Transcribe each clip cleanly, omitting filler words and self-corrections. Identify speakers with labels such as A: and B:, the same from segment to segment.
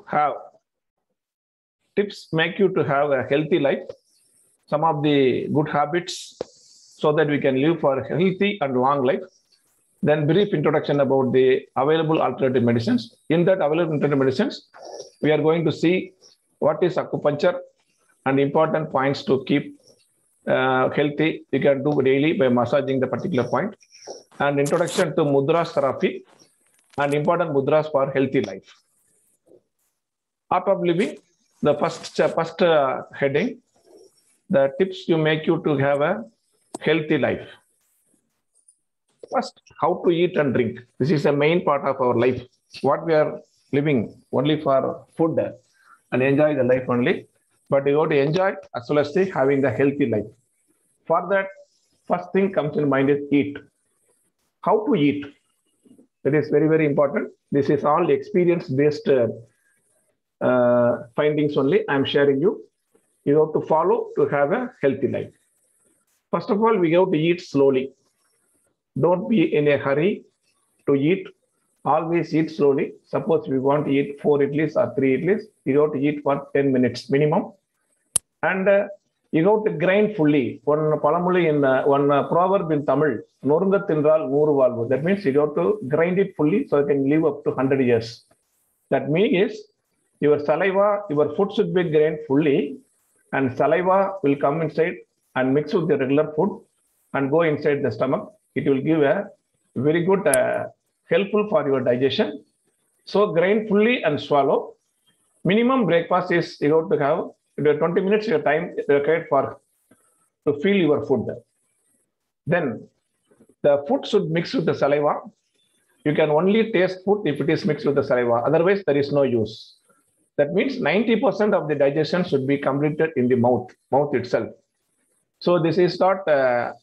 A: have tips make you to have a healthy life, some of the good habits so that we can live for a healthy and long life. Then brief introduction about the available alternative medicines. In that available alternative medicines, we are going to see what is acupuncture and important points to keep healthy. You can do daily by massaging the particular point. And introduction to mudras therapy and important mudras for healthy life. Art of living, the first heading, the tips you make you to have a healthy life. First, how to eat and drink. This is a main part of our life. What we are living only for food and enjoy the life only. But you have to enjoy as well as having the healthy life. For that, first thing comes in mind is eat. How to eat. That is very, very important. This is all experience-based findings only. I'm sharing you. You have to follow to have a healthy life. First of all, we have to eat slowly. Don't be in a hurry to eat. Always eat slowly. Suppose we want to eat 4 idlis or 3 idlis, you have to eat for 10 minutes minimum. And you have to grind fully. One palamuli in one proverb in Tamil, Norunga Tindral Moru Valvu. That means you have to grind it fully so you can live up to 100 years. That means your saliva, your food should be grind fully, and saliva will come inside and mix with the regular food and go inside the stomach. It will give a very good, helpful for your digestion. So grind fully and swallow. Minimum breakfast is you have to have 20 minutes your time required for to feel your food. Then the food should mix with the saliva. You can only taste food if it is mixed with the saliva. Otherwise, there is no use. That means 90% of the digestion should be completed in the mouth itself. So this is not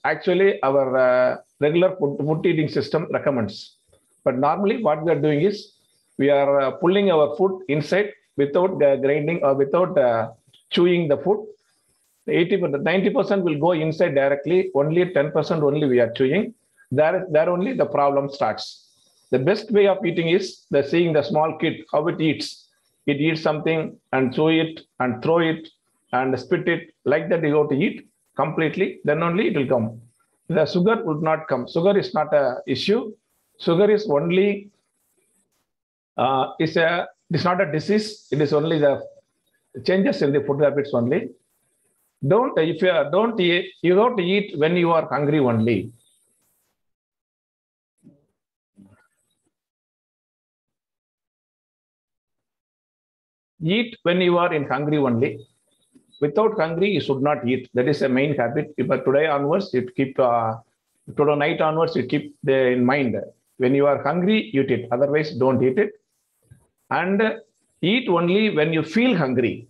A: actually our regular food eating system recommends. But normally what we are doing is we are pulling our food inside without grinding or without chewing the food. 90% will go inside directly. Only 10% only we are chewing. There only the problem starts. The best way of eating is seeing the small kid how it eats. It eats something and chew it and throw it and spit it. Like that you have to eat completely. Then only it will come. The sugar would not come. Sugar is not an issue. Sugar is only it's not a disease. It is only the changes in the food habits only. You have to eat when you are hungry only. Eat when you are in hungry only. Without hungry, you should not eat. That is a main habit. But today onwards, you keep today night onwards, you keep in mind. When you are hungry, eat it. Otherwise, don't eat it. And eat only when you feel hungry.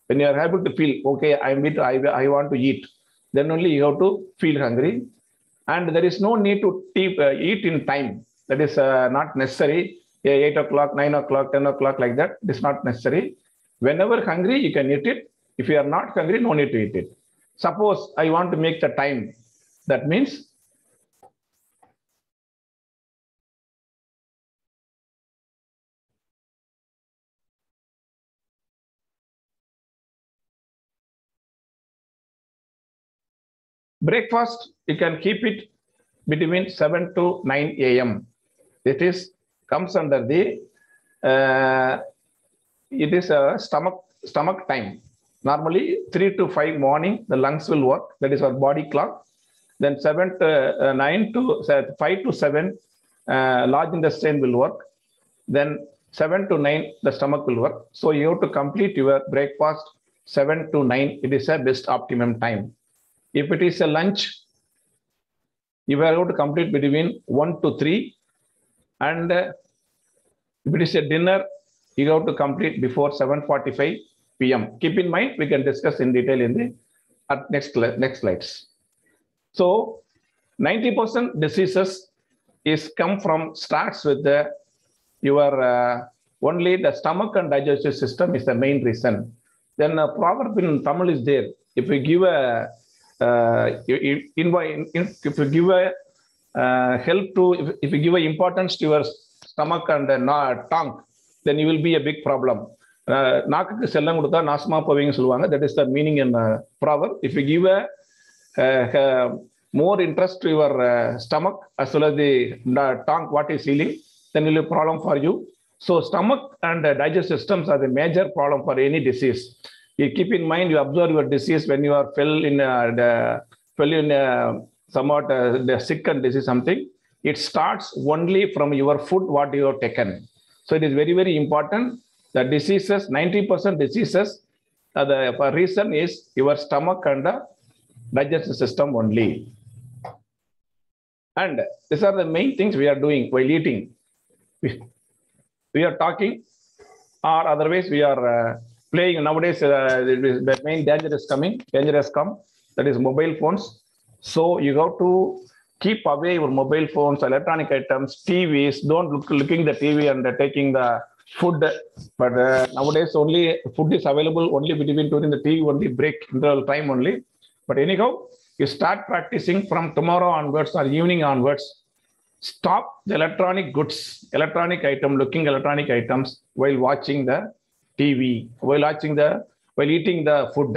A: When you are able to feel, okay, I want to eat. Then only you have to feel hungry. And there is no need to eat in time. That is not necessary. 8 o'clock, 9 o'clock, 10 o'clock, like that. It is not necessary. Whenever hungry, you can eat it. If you are not hungry, no need to eat it. Suppose I want to make the time. That means breakfast, you can keep it between 7 to 9 a.m. It comes under the it is a stomach time. Normally 3 to 5 morning, the lungs will work. That is our body clock. Then 7 to 9 to 5 to 7, large intestine will work. Then 7 to 9, the stomach will work. So you have to complete your breakfast 7 to 9. It is a best optimum time. If it is a lunch, you are able to complete between 1 to 3. And if it is a dinner, you have to complete before 7:45 p.m. Keep in mind, we can discuss in detail in the next slides. So 90% diseases starts with your only the stomach and digestive system is the main reason. Then a proverb in Tamil is there. If you give if you give importance to your stomach and tongue, then you will be a big problem. நாக்குக்கு செல்லம் கொடுத்தா நாசமா போவீங்கன்னு சொல்லுவாங்க. That is the meaning in proverb. If you give a more interest to your stomach as well as the tongue, what is healing, then will be a problem for you. So stomach and digestive systems are the major problem for any disease. You keep in mind, you observe your disease when you are fell in somewhat the sick and disease something. It starts only from your food, what you have taken. So it is very, very important. The diseases, 90% diseases, the reason is your stomach and the digestive system only. And these are the main things we are doing while eating. We are talking, or otherwise we are playing. Nowadays, the main danger is coming. Danger has come. That is mobile phones. So you have to keep away your mobile phones, electronic items, TVs. Don't looking the TV and taking the food. But nowadays, only food is available only between during the TV only break interval time only. But anyhow, you start practicing from tomorrow onwards or evening onwards. Stop the electronic goods, electronic electronic items while watching the TV, while eating the food.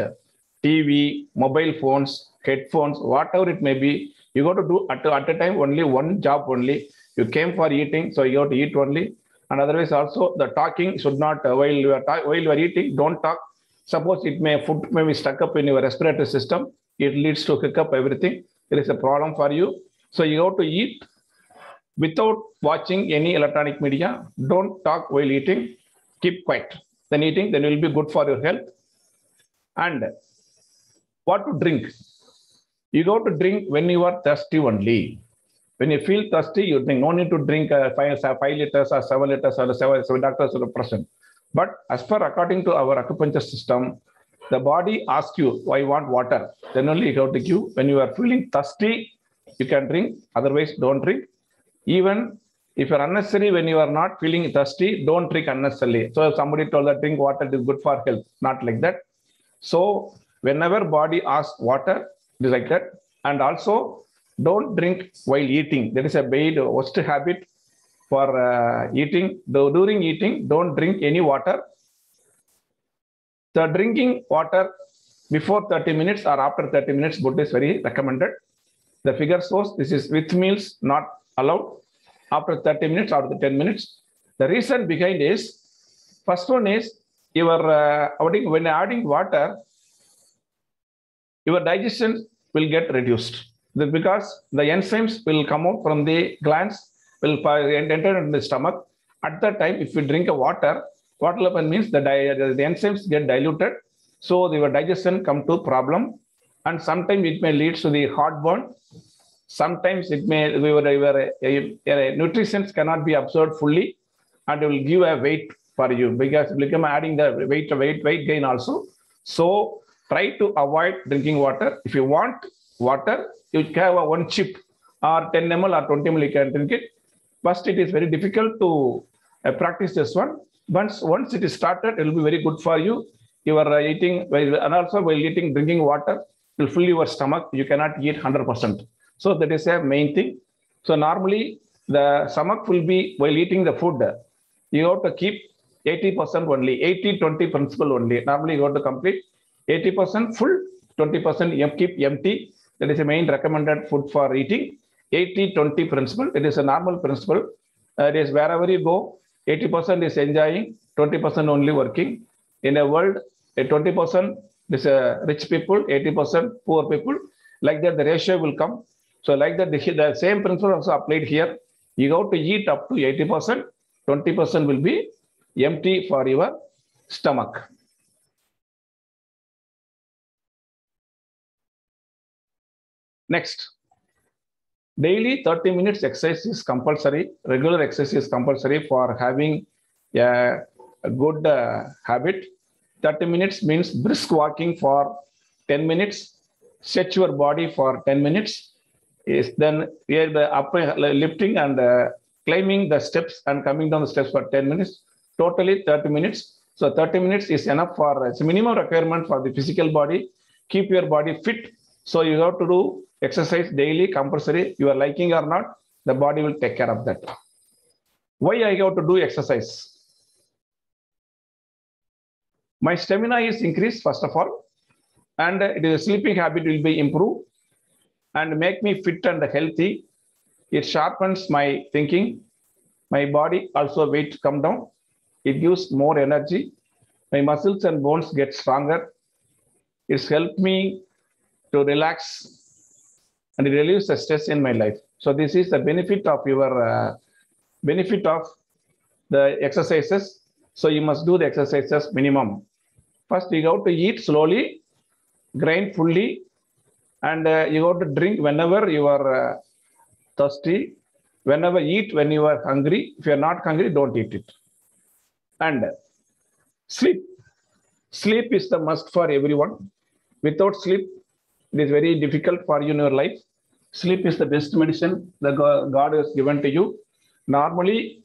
A: TV, mobile phones, headphones, whatever it may be, you got to do at a time only one job only. You came for eating, so you have to eat only. And otherwise also the talking should not, while you are eating, don't talk. Suppose food may be stuck up in your respiratory system. It leads to hiccup everything. It is a problem for you. So you have to eat without watching any electronic media. Don't talk while eating. Keep quiet. Then eating, then it will be good for your health. And what to drink? You go to drink when you are thirsty only. When you feel thirsty, you drink. No need to drink 5 liters or 7 liters or 7 doctors or a person. But as per according to our acupuncture system, the body asks you, I want water. Then only you have to give. When you are feeling thirsty, you can drink. Otherwise, don't drink. Even if you're unnecessary, when you are not feeling thirsty, don't drink unnecessarily. So if somebody told that drink water is good for health, not like that. So whenever body asks water, it is like that. And also don't drink while eating. That is a bad worst habit for eating. During eating, don't drink any water. The drinking water before 30 minutes or after 30 minutes, good is very recommended. The figure shows this is with meals not allowed. After 30 minutes, after 10 minutes. The reason behind is, first one is, when adding water, your digestion will get reduced. Because the enzymes will come out from the glands, will enter into the stomach. At that time, if you drink water, what will happen means the enzymes get diluted. So your digestion come to problem. And sometimes it may lead to the heartburn. Sometimes it may, nutrition cannot be absorbed fully, and it will give a weight for you because it will become adding the weight gain also. So try to avoid drinking water. If you want water, you have one chip or 10 ml or 20 ml, you can drink it. First, it is very difficult to practice this one. Once it is started, it will be very good for you. You are eating, and also while eating, drinking water will fill your stomach. You cannot eat 100%. So that is a main thing. So normally the stomach will be, while eating the food, you have to keep 80% only, 80-20 principle only. Normally you have to complete 80% full, 20% keep empty. That is a main recommended food for eating. 80-20 principle. It is a normal principle. It is wherever you go, 80% is enjoying, 20% only working. In a world, 20% is rich people, 80% poor people. Like that, the ratio will come. So like that, the same principle also applied here. You have to eat up to 80%, 20% will be empty for your stomach. Next, daily 30 minutes exercise is compulsory. Regular exercise is compulsory for having a good habit. 30 minutes means brisk walking for 10 minutes, stretch your body for 10 minutes. Is then here the lifting and climbing the steps and coming down the steps for 10 minutes. Totally 30 minutes. So 30 minutes is enough for it's a minimum requirement for the physical body. Keep your body fit. So you have to do exercise daily, compulsory. You are liking or not, the body will take care of that. Why I have to do exercise? My stamina is increased, first of all, and it is a sleeping habit will be improved and make me fit and healthy. It sharpens my thinking. My body also weight come down. It gives more energy. My muscles and bones get stronger. It's helped me to relax and reduce the stress in my life. So this is the benefit of your benefit of the exercises. So you must do the exercises minimum. First, you have to eat slowly, grind fully, and you have to drink whenever you are thirsty. Whenever eat when you are hungry. If you are not hungry, don't eat it. And sleep. Sleep is the must for everyone. Without sleep, it is very difficult for you in your life. Sleep is the best medicine that God has given to you. Normally,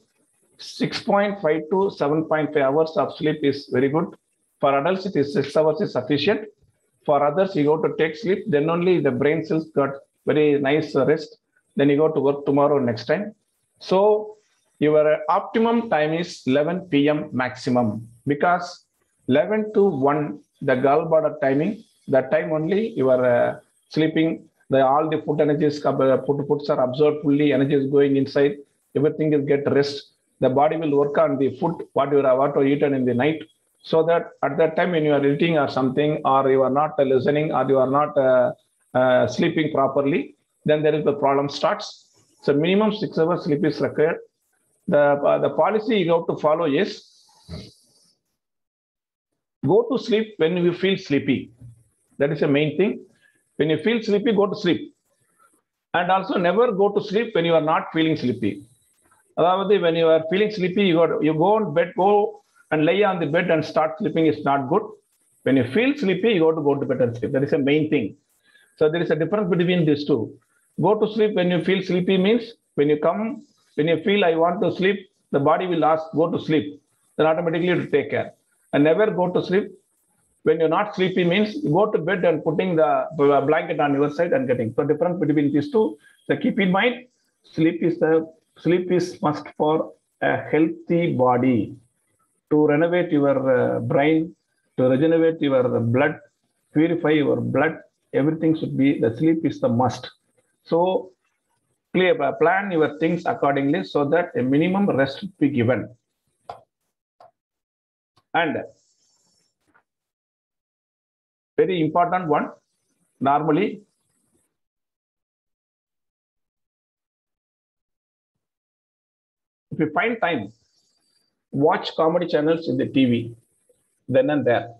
A: 6.5 to 7.5 hours of sleep is very good. For adults, it is 6 hours is sufficient. For others, you go to take sleep, then only the brain cells got very nice rest. Then you go to work tomorrow next time. So your optimum time is 11 p.m. maximum, because 11 to 1, the gallbladder timing, that time only you are sleeping. All the food energies, foods are absorbed fully, energy is going inside, everything is get rest. The body will work on the food, what you have eaten in the night, so that at that time when you are eating or something, or you are not listening, or you are not sleeping properly, then there is the problem starts. So minimum 6 hours sleep is required. The policy you have to follow is go to sleep when you feel sleepy. That is the main thing. When you feel sleepy, go to sleep. And also never go to sleep when you are not feeling sleepy. When you are feeling sleepy, you go on bed, go and lay on the bed and start sleeping is not good. When you feel sleepy, you got to go to bed and sleep. That is the main thing. So there is a difference between these two. Go to sleep when you feel sleepy means when you feel I want to sleep, the body will ask, go to sleep. Then automatically you take care. And never go to sleep when you're not sleepy means you go to bed and putting the blanket on your side and getting. So difference between these two. So keep in mind, sleep is must for a healthy body, to renovate your brain, to regenerate your blood, purify your blood. Everything should be, the sleep is the must. So plan your things accordingly so that a minimum rest should be given. And very important one, normally if you find time, watch comedy channels in the TV then and there.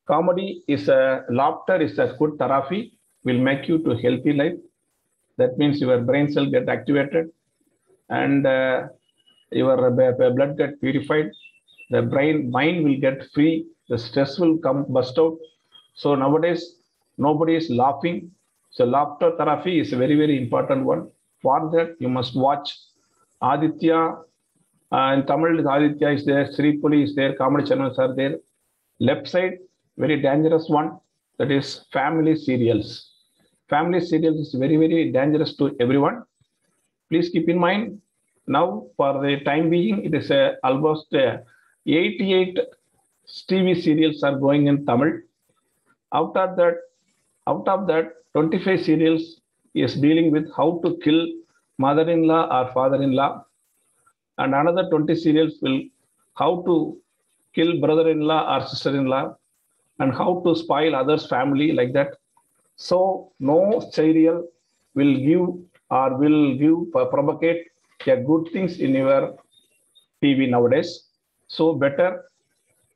A: Comedy is laughter is a good therapy, will make you to healthy life. That means your brain cell get activated and your blood get purified. The mind will get free. The stress will come bust out. So nowadays, nobody is laughing. So laughter therapy is a very, very important one. For that, you must watch Aditya. In Tamil, Aditya is there, Sripuli is there, comedy channels are there. Left side, very dangerous one, that is family serials. Family serials is very, very dangerous to everyone. Please keep in mind, now for the time being, it is almost 88 TV serials are going in Tamil. Out of that, 25 serials is dealing with how to kill mother-in-law or father-in-law, and another 20 serials will how to kill brother-in-law or sister-in-law, and how to spoil others' family, like that. So no serial will propagate good things in your TV nowadays. So better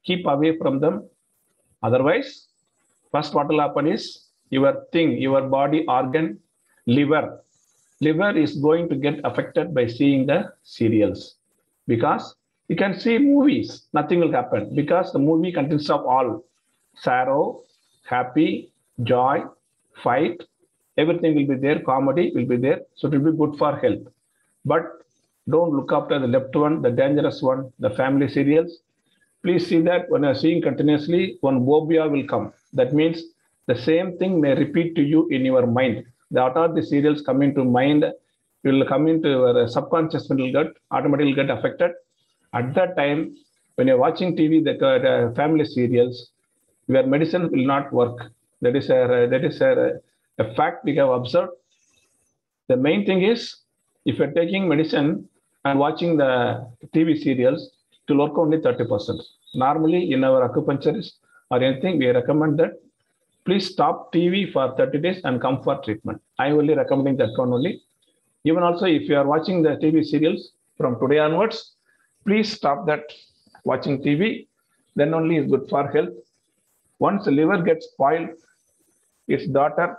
A: keep away from them. Otherwise, first what will happen is your body organ, liver is going to get affected by seeing the serials, because you can see movies, nothing will happen, because the movie consists of all sorrow, happy, joy, fight, everything will be there, comedy will be there, so it will be good for health. But don't look after the left one, the dangerous one, the family serials. Please see that when you're seeing continuously, one phobia will come. That means the same thing may repeat to you in your mind. What are the serials come into mind, will come into your subconscious, will get automatically get affected. At that time,
B: When you're watching TV, the family serials, your medicine will not work. That is a fact we have observed. The main thing is, if you're taking medicine and watching the TV serials, it will work only 30%. Normally, in our acupuncturist or anything, we recommend that please stop TV for 30 days and come for treatment. I only recommending that one only. Even also, if you are watching the TV serials from today onwards, please stop that watching TV. Then only is good for health. Once the liver gets spoiled, its daughter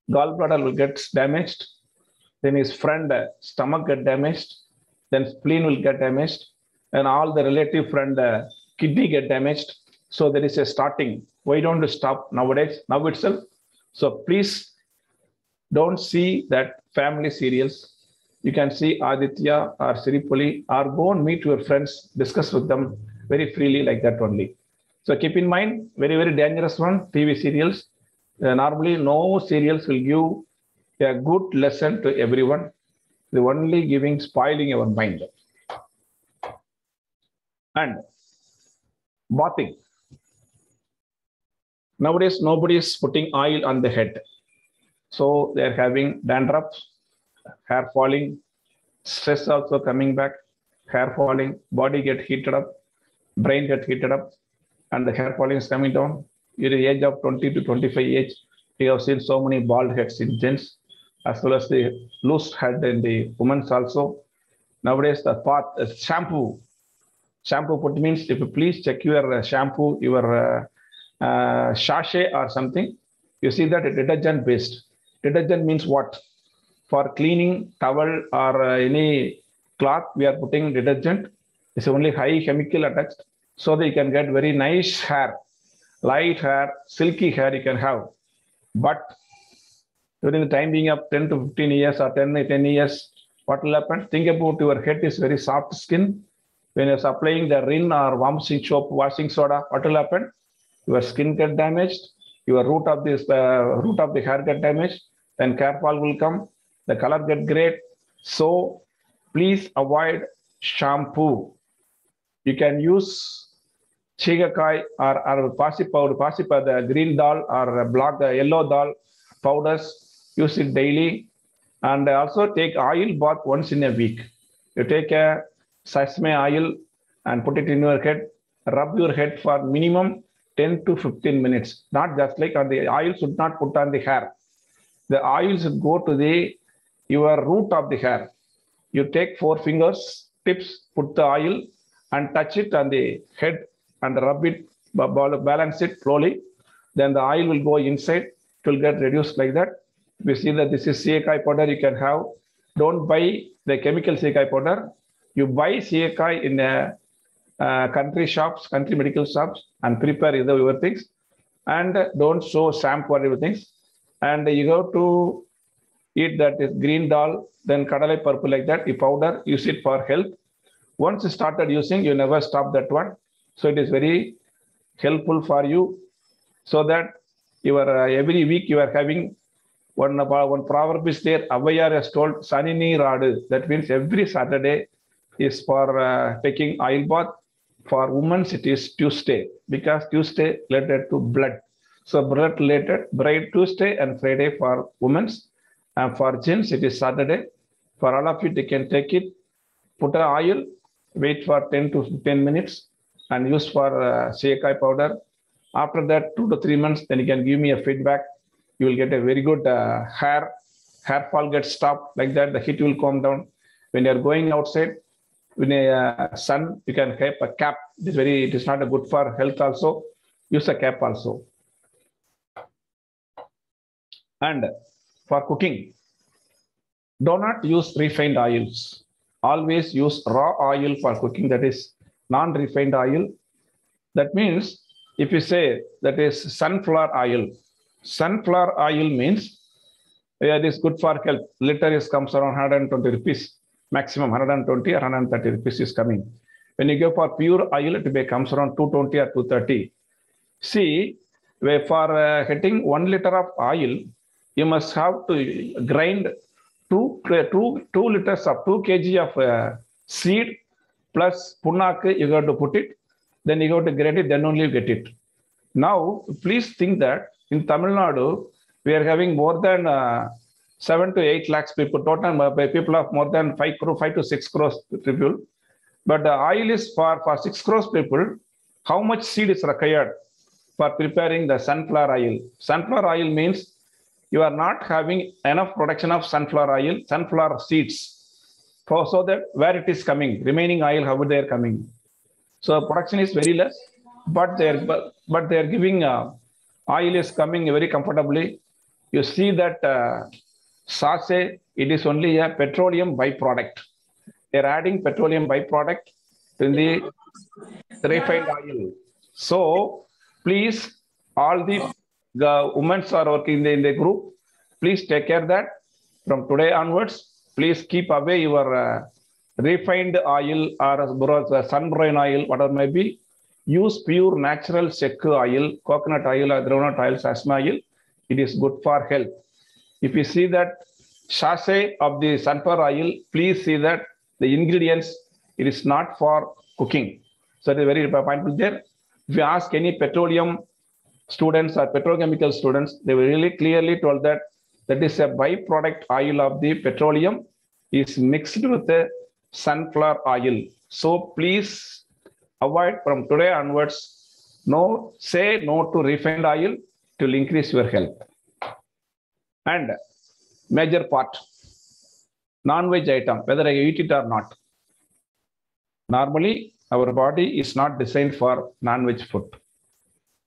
B: gallbladder will get damaged. Then his friend stomach get damaged. Then spleen will get damaged, and all the relative friend kidney get damaged. So there is a starting. Why don't you stop nowadays, now itself? So please don't see that family serials. You can see Aditya or Siripoli or go and meet your friends, discuss with them very freely like that only. So keep in mind, very, very dangerous one, TV serials. Normally, no serials will give a good lesson to everyone. They're only giving, spoiling our mind. And bathing. Nowadays, nobody is putting oil on the head. So they're having dandruff, hair falling, stress also coming back, hair falling, body get heated up, brain get heated up, and the hair falling is coming down. At the age of 20 to 25 age, we have seen so many bald heads in gents, as well as the loose head in the women's also. Nowadays, the shampoo put means if you please check your shampoo, your sachet or something, you see that it's detergent based. Detergent means what? For cleaning towel or any cloth, we are putting detergent. It's only high chemical attached, so that you can get very nice hair, light hair, silky hair you can have. But during the time being of 10 to 15 years or 10 years, what will happen? Think about your head is very soft skin. When you're applying the Rin or washing soap, washing soda, what will happen? Your skin get damaged, your root of the hair get damaged, then hair fall will come, the color get great. So please avoid shampoo. You can use chigakai or pasi powder, the green dal or black, yellow dal powders. Use it daily, and also take oil bath once in a week. You take a sesame oil and put it in your head. Rub your head for minimum 10 to 15 minutes. Not just like on the oil should not put on the hair. The oil should go to your root of the hair. You take 4 fingers, tips, put the oil and touch it on the head and rub it, balance it slowly. Then the oil will go inside. It will get reduced like that. We see that this is Siekai powder you can have. Don't buy the chemical Siekai powder. You buy Siekai in country medical shops, and prepare your things. And don't show shampoo or everything. And you go to eat that is green dal, then kadalai purple like that. You powder, use it for health. Once you started using, you never stop that one. So it is very helpful for you, so that your every week you are having one proverb is there. Avayar has told Sanini Radu. That means every Saturday is for taking oil bath. For women, it is Tuesday, because Tuesday related to blood. So blood related, Tuesday and Friday for women's. And for gents, it is Saturday. For all of you, they can take it, put an oil, wait for 10 to 15 minutes, and use for Siekai powder. After that, 2 to 3 months, then you can give me a feedback. You will get a very good hair fall gets stopped like that. The heat will calm down. When you are going outside, in a sun, you can keep a cap. It is not a good for health also. Use a cap also. And for cooking, do not use refined oils. Always use raw oil for cooking, that is non-refined oil. That means if you say that is sunflower oil means it is good for health. Liter comes around 120 rupees. Maximum 120 or 130 rupees is coming. When you go for pure oil, it comes around 220 or 230. See, for getting 1 liter of oil, you must have to grind 2 liters of 2 kg of seed plus punnak, you got to put it, then you got to grade it, then only you get it. Now, please think that in Tamil Nadu, we are having more than 7 to 8 lakhs people, total people of more than 5 to 6 crores people. But the oil is for 6 crores people. How much seed is required for preparing the sunflower oil? Sunflower oil means you are not having enough production of sunflower oil, sunflower seeds. So that where it is coming, remaining oil, how they are coming. So production is very less, but they are giving oil is coming very comfortably. You see that sachet, it is only a petroleum byproduct. They're adding petroleum byproduct in the refined oil. So please, all the women are working in the group, please take care that from today onwards, please keep away your refined oil or sun-brown oil, whatever may be. Use pure natural sekku oil, coconut oil or groundnut oil, sesame oil. It is good for health. If you see that sachet of the sunflower oil, please see that the ingredients, it is not for cooking. So it is very pointful there. If you ask any petroleum students or petrochemical students, they will really clearly told that that is a byproduct oil of the petroleum is mixed with the sunflower oil. So please avoid from today onwards, say no to refined oil to increase your health. And major part, non-veg item, whether I eat it or not. Normally, our body is not designed for non-veg food.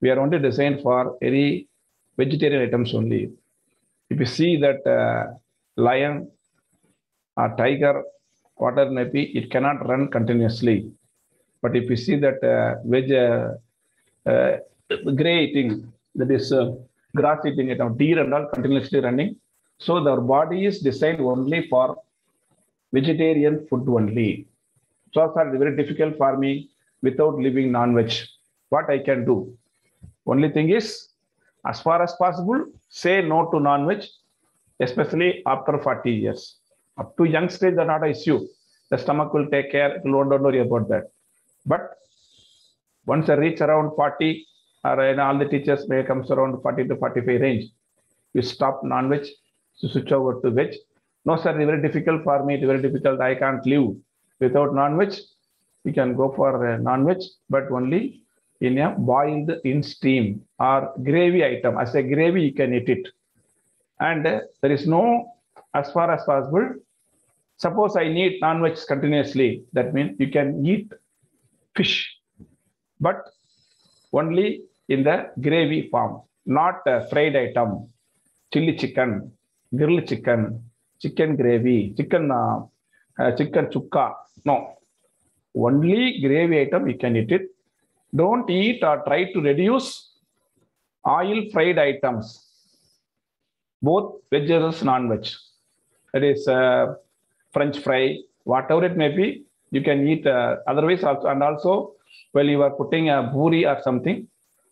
B: We are only designed for any vegetarian items only. If you see that lion or tiger, whatever may be, it cannot run continuously. But if you see that gray eating, that is grass eating, deer and all continuously running. So their body is designed only for vegetarian food only. So it's very difficult for me without living non-veg. What I can do? Only thing is, as far as possible, say no to non-veg, especially after 40 years. Up to young stage, that's not an issue. The stomach will take care. Don't worry about that. But once I reach around 40, or all the teachers may comes around 40 to 45 range, you stop non-veg, you switch over to veg. No, sir, it's very difficult for me. It's very difficult. I can't live without non-veg. You can go for non-veg, but only in a boiled in steam or gravy item. As a gravy, you can eat it. And there is no, as far as possible, suppose I need non-veg continuously. That means you can eat fish, but only in the gravy form, not a fried item, chili chicken, grilled chicken, chicken gravy, chicken chukka. No, only gravy item you can eat it. Don't eat or try to reduce oil fried items, both veg as non-veg. That is French fry, whatever it may be, you can eat otherwise also. And also, while you are putting a puri or something,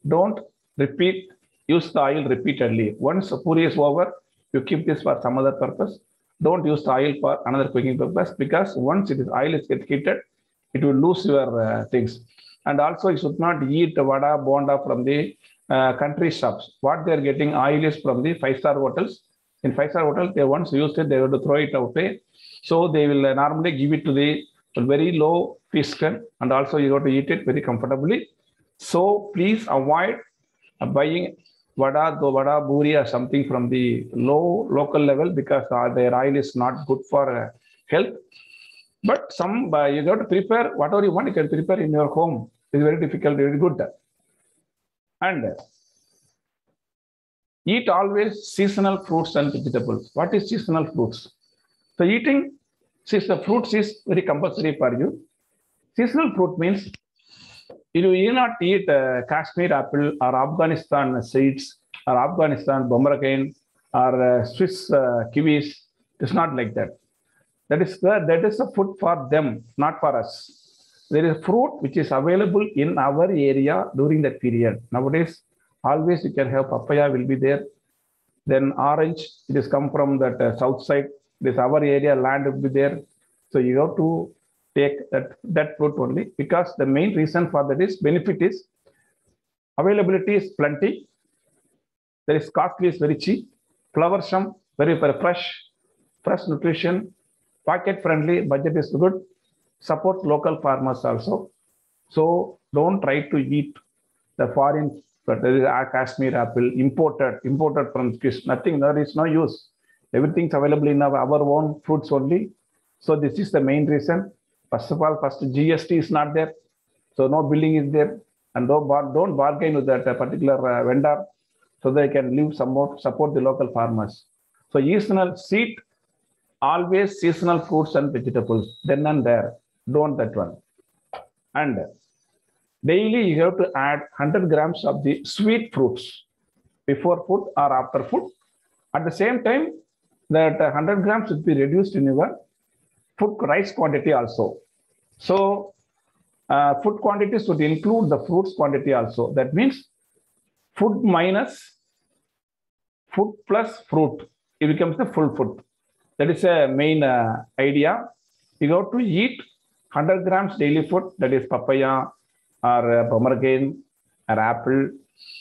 B: don't use the oil repeatedly. Once the puri is over, you keep this for some other purpose. Don't use the oil for another cooking purpose, because once oil is get heated, it will lose your things. And also, you should not eat vada, bonda from the country shops. What they are getting oil is from the 5-star hotels. In 5-star hotels, they once used it, they have to throw it away. So they will normally give it to the very low fish and also you have to eat it very comfortably. So please avoid buying vada, buri or something from the local level, because their oil is not good for health. But some you have to prepare whatever you want, you can prepare in your home. It's very difficult, very good. And eat always seasonal fruits and vegetables. What is seasonal fruits? So eating seasonal fruits is very compulsory for you. Seasonal fruit means you will not eat Kashmir apple or Afghanistan seeds or Afghanistan pomegranate or Swiss kiwis. It's not like that. That is a food for them, not for us. There is fruit which is available in our area during that period. Nowadays, always you can have papaya will be there. Then orange, it is come from that south side. This our area land will be there. So you have to take that fruit only, because the main reason for that is benefit is availability is plenty. There is costly is very cheap, flowersome, very fresh nutrition, pocket friendly, budget is good, support local farmers also. So don't try to eat the foreign, but there is a Kashmir apple imported from nothing. There is no use. Everything's available in our own fruits only. So this is the main reason. First of all, GST is not there, so no billing is there, and don't bargain with that particular vendor, so they can leave some more, support the local farmers. So seed, always seasonal fruits and vegetables, then and there. Don't that one. And daily you have to add 100 grams of the sweet fruits before food or after food. At the same time, that 100 grams should be reduced in your food rice quantity also. So food quantity should include the fruits quantity also. That means food minus food plus fruit, it becomes the full food. That is a main idea. You have to eat 100 grams daily food, that is papaya or pomegranate or apple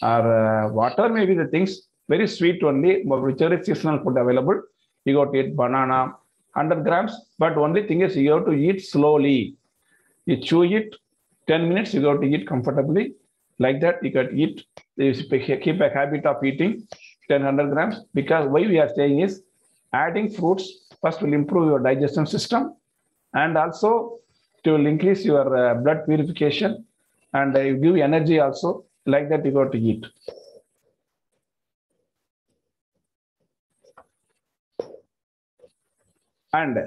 B: or water, maybe the things very sweet only, whichever is seasonal food available. You got to eat banana, 100 grams, but only thing is you have to eat slowly. You chew it 10 minutes, you got to eat comfortably. Like that, you got to eat. You keep a habit of eating 100 grams, because why we are saying is adding fruits first will improve your digestion system, and also it will increase your blood purification, and you give energy also. Like that, you got to eat. And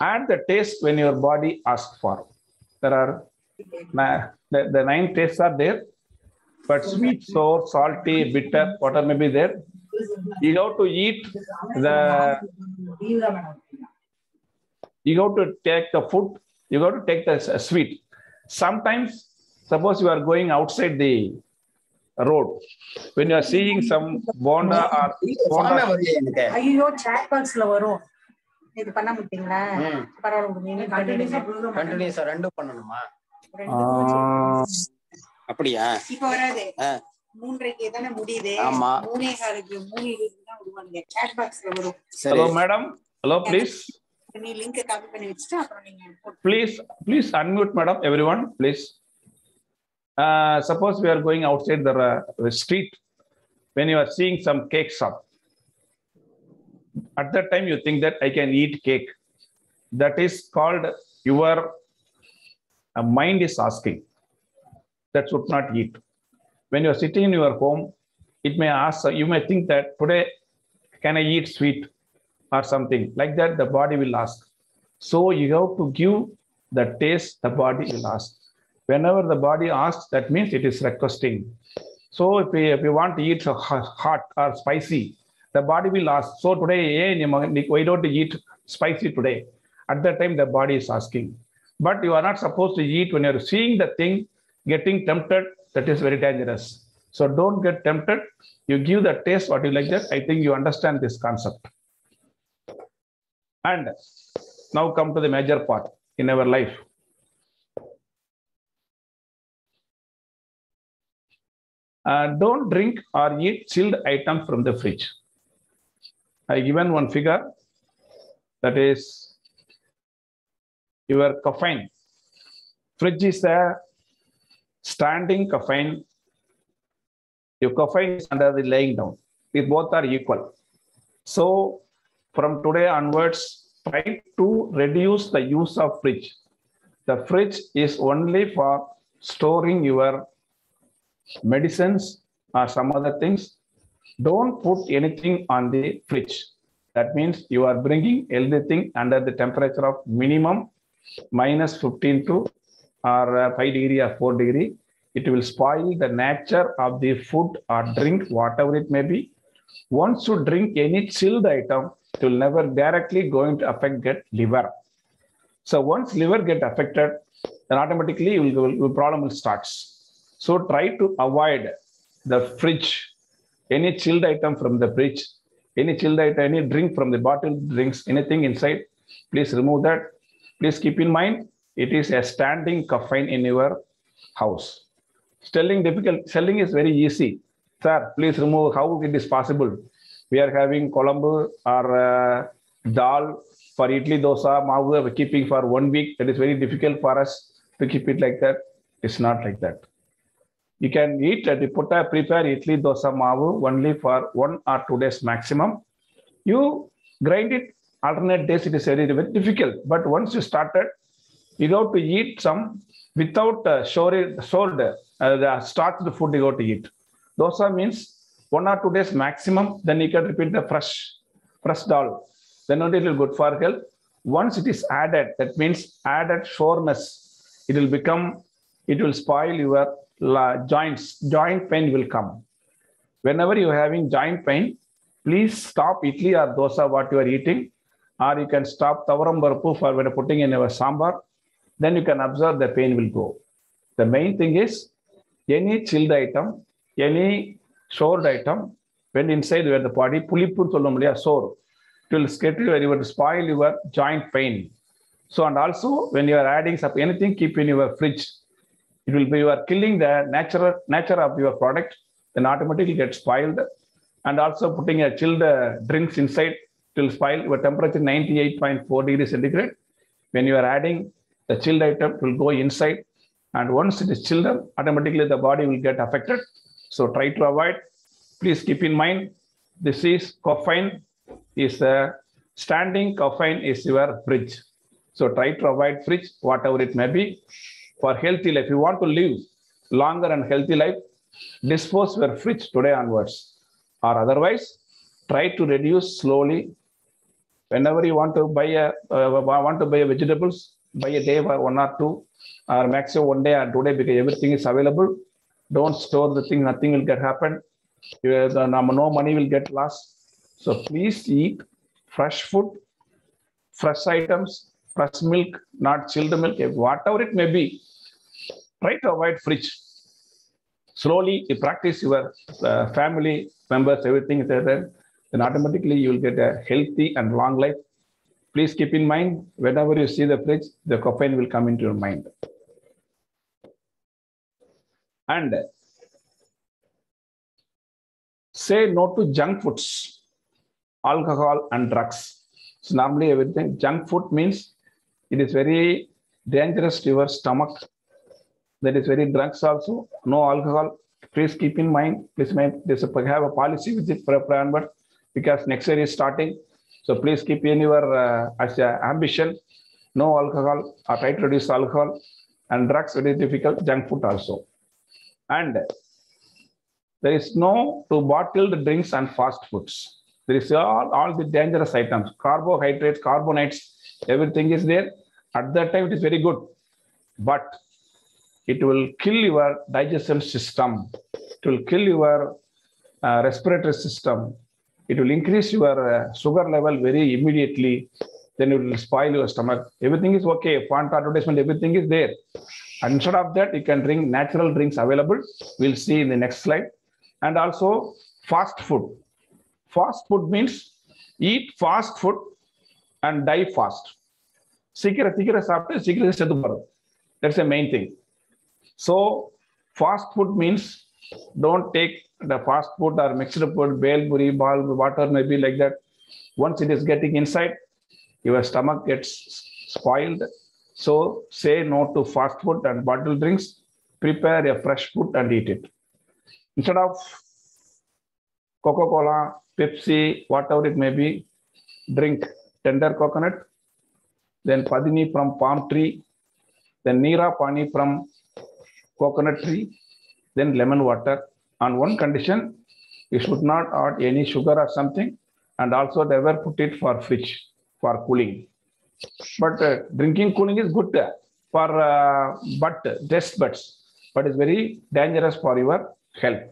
B: add the taste when your body asks for. There are the 9 tastes are there, but sweet, sour, salty, bitter, whatever may be there. You have to eat you have to take the food, you have to take the sweet. Sometimes, suppose you are going outside the road, when you are seeing some bonda or
C: chat box இது பண்ண முடியுங்களா? பரவாயில்லை,
D: கண்டினியூஸா ரெண்டும் பண்ணணுமா? அப்படியா?
C: இப்ப வராது. 3:30க்கு தான முடியுது.
D: ஆமா.
C: 3:15க்கு 3:20க்கு தான் விடுவாங்க. chat boxல வரும்.
B: Hello madam. Hello please.
C: நீ லிங்க் காப்பி பண்ணி வச்சிட்டு அப்புறம் நீங்க
B: please unmute madam, everyone please. Suppose we are going outside the street, when you are seeing some cake shop. At that time, you think that I can eat cake. That is called your mind is asking. That should not eat. When you are sitting in your home, it may ask, you may think that today, can I eat sweet or something? Like that, the body will ask. So you have to give the taste, the body will ask. Whenever the body asks, that means it is requesting. So if you want to eat hot or spicy, the body will ask, so today, why don't you eat spicy today? At that time, the body is asking. But you are not supposed to eat when you're seeing the thing, getting tempted, that is very dangerous. So don't get tempted. You give the taste what you like that. I think you understand this concept. And now come to the major part in our life. Don't drink or eat chilled items from the fridge. I given one figure, that is your caffeine. Fridge is a standing caffeine. Your caffeine is under the laying down. These both are equal. So from today onwards, try to reduce the use of fridge. The fridge is only for storing your medicines or some other things. Don't put anything on the fridge. That means you are bringing everything under the temperature of minimum -15 to or 5 degree or 4 degree. It will spoil the nature of the food or drink, whatever it may be. Once you drink any chilled item, it will never directly going to get liver. So once liver get affected, then automatically your problem will start. So try to avoid the fridge. Any chilled item from the fridge, any chilled item, any drink from the bottled drinks, anything inside, please remove that. Please keep in mind, it is a standing caffeine in your house. Selling difficult. Selling is very easy. Sir, please remove how it is possible. We are having Colombo or dal for idli dosa, mavu, we're keeping for 1 week. That is very difficult for us to keep it like that. It's not like that. You can eat, prepare idli dosa mavu only for 1 or 2 days maximum. You grind it alternate days, it is very, very difficult. But once you started, you have to eat some without starched food you have to eat. Dosa means 1 or 2 days maximum, then you can repeat the fresh dal. Then only it will be good for health. Once it is added, that means added soreness, it will spoil your joints. Joint pain will come. Whenever you are having joint pain, please stop idli or dosa what you are eating, or you can stop tavaram barpu for when you're putting in your sambar. Then you can observe the pain will go. The main thing is any chilled item, any stored item, when inside where the body, pulippu sollum sore, it will spoil your joint pain. So, and also when you are adding anything, keep in your fridge. It will be you are killing the nature of your product, then automatically get spoiled. And also putting a chilled drinks inside, it will spoil your temperature 98.4 degrees centigrade. When you are adding the chilled item, it will go inside. And once it is chilled, automatically the body will get affected. So try to avoid. Please keep in mind, this is caffeine, is standing caffeine is your fridge. So try to avoid fridge, whatever it may be. For healthy life, if you want to live longer and healthy life, dispose your fridge today onwards. Or otherwise, try to reduce slowly. Whenever you want to buy vegetables, buy a day for 1 or 2, or maximum 1 day or 2 days, because everything is available. Don't store the thing, nothing will get happen. No money will get lost. So please eat fresh food, fresh items, fresh milk, not chilled milk, whatever it may be. Try to avoid fridge. Slowly, you practice your family members, everything is there, then automatically you will get a healthy and long life. Please keep in mind, whenever you see the fridge, the caffeine will come into your mind. And say no to junk foods, alcohol and drugs. So normally everything, junk food means it is very dangerous to your stomach. That is very drugs also, no alcohol. Please keep in mind, please have a policy with it for because next year is starting. So please keep in your ambition, no alcohol, or try to reduce alcohol, and drugs very difficult, junk food also. And there is no to bottled drinks and fast foods. There is all the dangerous items, carbohydrates, carbonates, everything is there. At that time, it is very good, but it will kill your digestion system. It will kill your respiratory system. It will increase your sugar level very immediately. Then it will spoil your stomach. Everything is okay. Font advertisement, everything is there. And instead of that, you can drink natural drinks available. We'll see in the next slide. And also fast food. Fast food means eat fast food and die fast. That's the main thing. So fast food means don't take the fast food or mixed food, bale puri, ball, water, maybe like that. Once it is getting inside, your stomach gets spoiled. So say no to fast food and bottled drinks. Prepare a fresh food and eat it. Instead of Coca-Cola, Pepsi, whatever it may be, drink tender coconut, then Padini from palm tree, then Neera Pani from coconut tree, then lemon water. On one condition, you should not add any sugar or something, and also never put it for fridge for cooling. But drinking cooling is good for taste buds, but it's very dangerous for your health.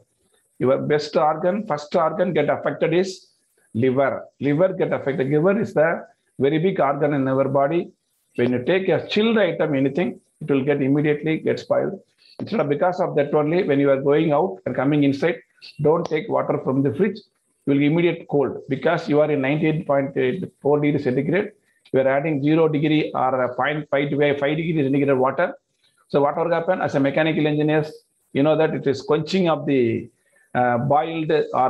B: Your best organ, first organ get affected is liver. Liver get affected. Liver is the very big organ in our body. When you take a chilled item, anything, it will get immediately get spoiled. Instead of because of that only, when you are going out and coming inside, don't take water from the fridge. You will immediate cold because you are in 98.4 degrees centigrade. we are adding 0 degree or 0.5 to 5 degrees centigrade water. So what will happen as a mechanical engineers, you know that it is quenching of the boiled or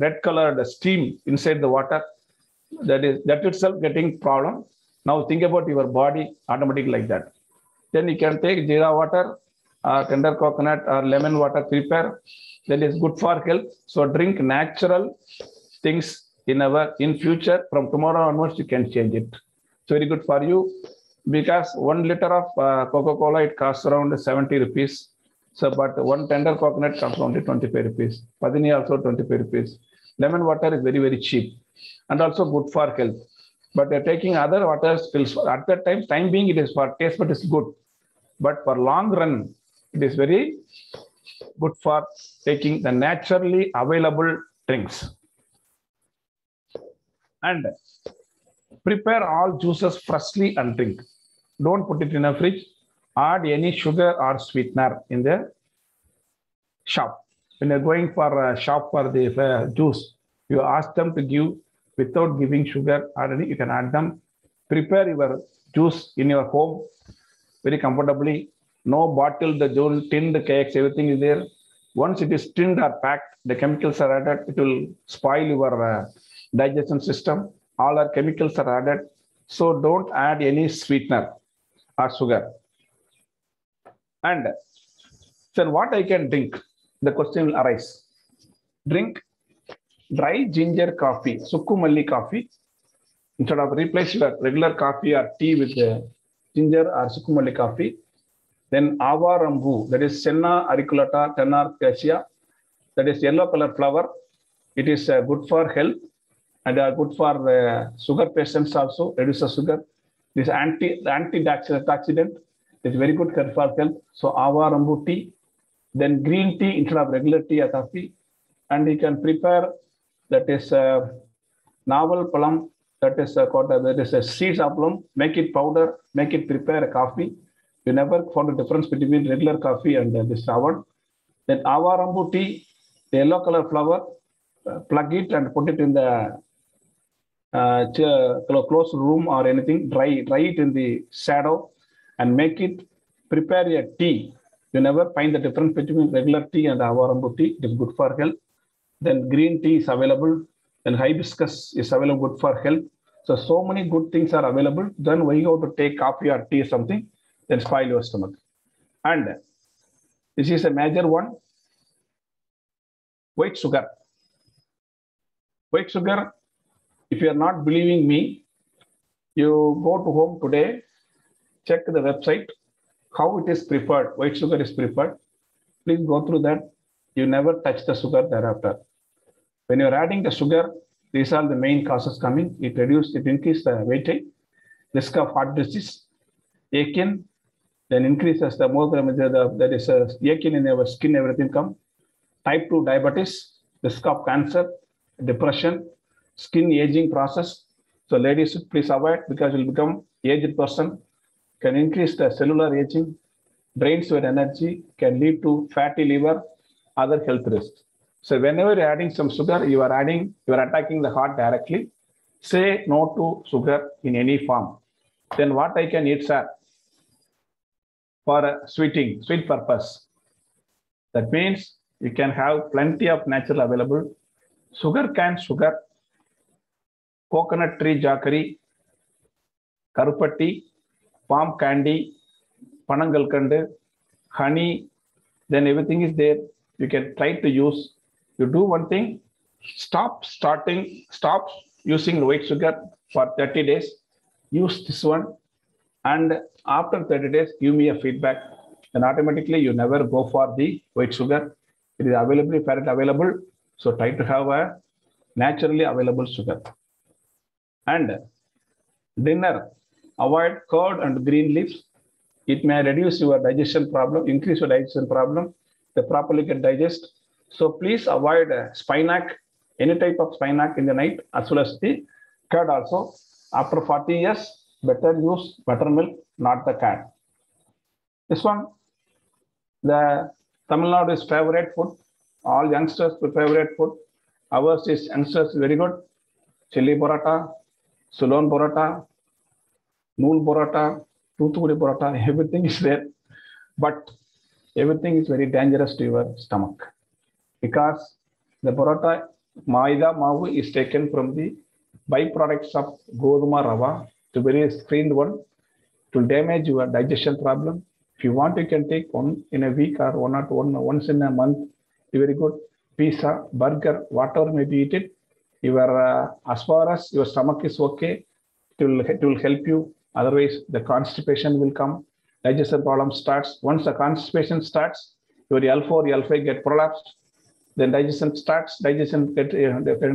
B: red colored steam inside the water. That itself getting problem. Now think about your body automatically like that. Then you can take jeera water, tender coconut or lemon water prepare. That is good for health. So drink natural things in future. From tomorrow onwards, you can change it. It's very good for you because 1 liter of Coca-Cola, it costs around 70 rupees. So, but one tender coconut comes only 25 rupees. Padini also 25 rupees. Lemon water is very, very cheap and also good for health. But taking other waters at that time being, it is for taste, but it's good. But for long run, it is very good for taking the naturally available drinks. And prepare all juices freshly and drink. Don't put it in a fridge. Add any sugar or sweetener in the shop. When you're going for a shop for the juice, you ask them to give without giving sugar or any, you can add them. Prepare your juice in your home very comfortably. No bottle, the tinned cakes, everything is there. Once it is tinned or packed, the chemicals are added, it will spoil your digestion system. All our chemicals are added. So don't add any sweetener or sugar. And then what I can drink? The question will arise. Drink dry ginger coffee, Sukkumalli coffee. Instead of replace your regular coffee or tea with ginger or Sukkumalli coffee. Then avarambu, that is Senna auriculata tenaciaceae, that is yellow color flower. It is good for health and good for sugar patients also, reduces sugar. This antioxidant is very good for health. So avarambu tea, then green tea instead of regular tea or coffee. And you can prepare that is navel palam, that is a seeds of plum, make it powder, make it prepare a coffee. You never found a difference between regular coffee and this one. Then avarambu tea, the yellow color flower, plug it and put it in the closed room or anything, dry it in the shadow and make it, prepare a tea. You never find the difference between regular tea and avarambu tea. It is good for health. Then green tea is available. Then hibiscus is available, good for health. So many good things are available. Then when you have to take coffee or tea or something, then spoil your stomach. And this is a major one. White sugar. White sugar, if you are not believing me, you go to home today, check the website, how it is prepared. White sugar is prepared. Please go through that. You never touch the sugar thereafter. When you're adding the sugar, these are the main causes coming. It increases the weight, risk of heart disease, aching, then increases the more there is a aching in your skin, everything come. Type 2 diabetes, risk of cancer, depression, skin aging process. So ladies, please avoid because you'll become aged person. Can increase the cellular aging, drains your energy, can lead to fatty liver, other health risks. So whenever you're adding some sugar, you are attacking the heart directly. Say no to sugar in any form. Then what I can eat, sir? For sweet purpose. That means you can have plenty of natural available. Sugar, coconut tree jaggery, karupatti, palm candy, panangalkandu, honey, then everything is there. You can try to use. You do one thing, stop using white sugar for 30 days. Use this one. And after 30 days, give me a feedback. And automatically you never go for the white sugar. It is available. So try to have a naturally available sugar. And dinner, avoid curd and green leaves. It may reduce your digestion problem, increase your digestion problem. They properly get digest. So please avoid spinac, any type of spinac in the night, as well as the curd also. After 40 years, better use buttermilk, not the curd. This one, the Tamil Nadu's favorite food. All youngsters' favorite food. Ours is youngsters very good. Chili paratha, Ceylon paratha, nool parota, toothukudi parota, everything is there. But everything is very dangerous to your stomach because the parota maida mavu is taken from the byproducts of goduma rava, the very screened one. It will damage your digestion problem. If you want, you can take one in a week or once in a month. Very good. Pizza, burger, whatever may be eaten. As far as your stomach is okay, it will help you. Otherwise, the constipation will come. Digestion problem starts. Once the constipation starts, your L4, L5 get prolapsed. Then digestion starts. Digestion get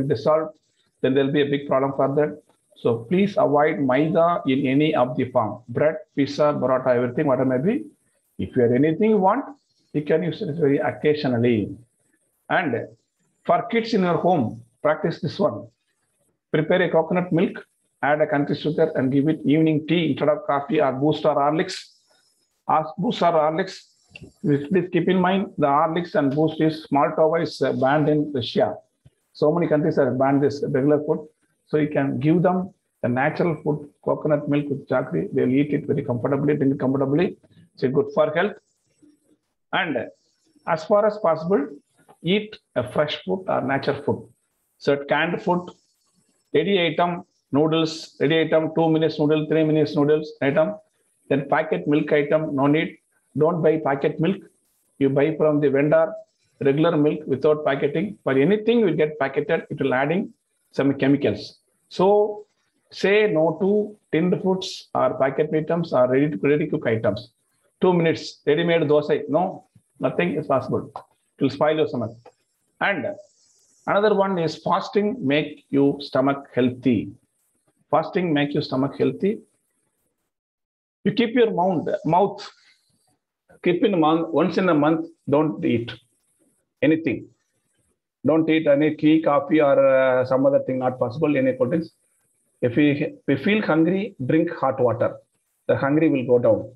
B: dissolved. Then there will be a big problem for that. So please avoid maida in any of the form. Bread, pizza, paratha, everything, whatever may be. If you have anything you want, you can use it very occasionally. And for kids in your home, practice this one. Prepare a coconut milk, add a country sugar and give it evening tea instead of coffee or Boost or Horlicks. Ask Boost or Horlicks. Please keep in mind the Horlicks and Boost is Maltova is banned in Russia. So many countries have banned this regular food. So you can give them the natural food, coconut milk with chakri. They'll eat it very comfortably, drink it comfortably. It's good for health. And as far as possible, eat a fresh food or natural food. So canned food, ready item, noodles, ready item, 2 minutes noodles, 3 minutes noodles item. Then packet milk item, no need. Don't buy packet milk. You buy from the vendor, regular milk without packeting. For anything you will get packeted, it will adding some chemicals. So say no to tinned foods or packet items or ready to cook items. 2 minutes, ready-made dosa. No, nothing is possible. It will spoil your stomach. And another one is fasting make your stomach healthy. Fasting make your stomach healthy. You keep your mouth, keep in mouth once in a month, don't eat anything. Don't eat any tea, coffee, or some other thing, not possible, any proteins. If we feel hungry, drink hot water. The hungry will go down.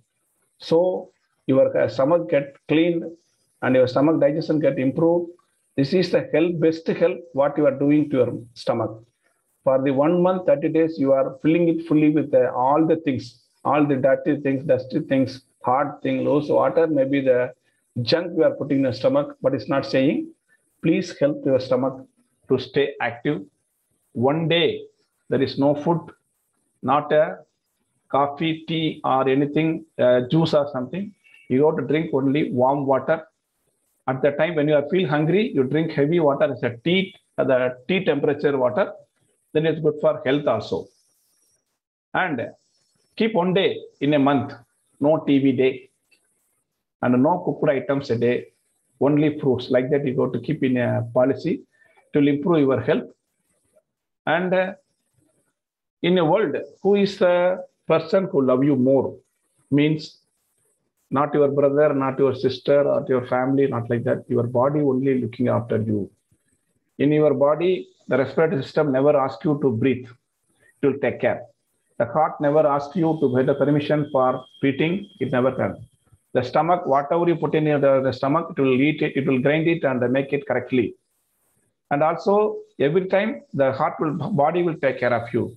B: So your stomach get cleaned and your stomach digestion get improved. This is the best help what you are doing to your stomach. For the 1 month, 30 days, you are filling it fully with all the things, all the dirty things, dusty things, hard things, low water, maybe the junk you are putting in your stomach, but it's not saying. Please help your stomach to stay active. One day, there is no food, not a coffee, tea, or anything, juice or something. You have to drink only warm water. At the time when you feel hungry, you drink heavy water, it's the tea temperature water. Then it's good for health also. And keep 1 day in a month, no TV day, and no cooked items a day, only fruits. Like that, you go to keep in a policy to improve your health. And in a world, who is the person who love you more? Means not your brother, not your sister, or your family, not like that. Your body only looking after you. In your body, the respiratory system never asks you to breathe. It will take care. The heart never asks you to get the permission for beating. It never can. The stomach, whatever you put in the stomach, it will eat it, it will grind it and make it correctly. And also, every time the body will take care of you.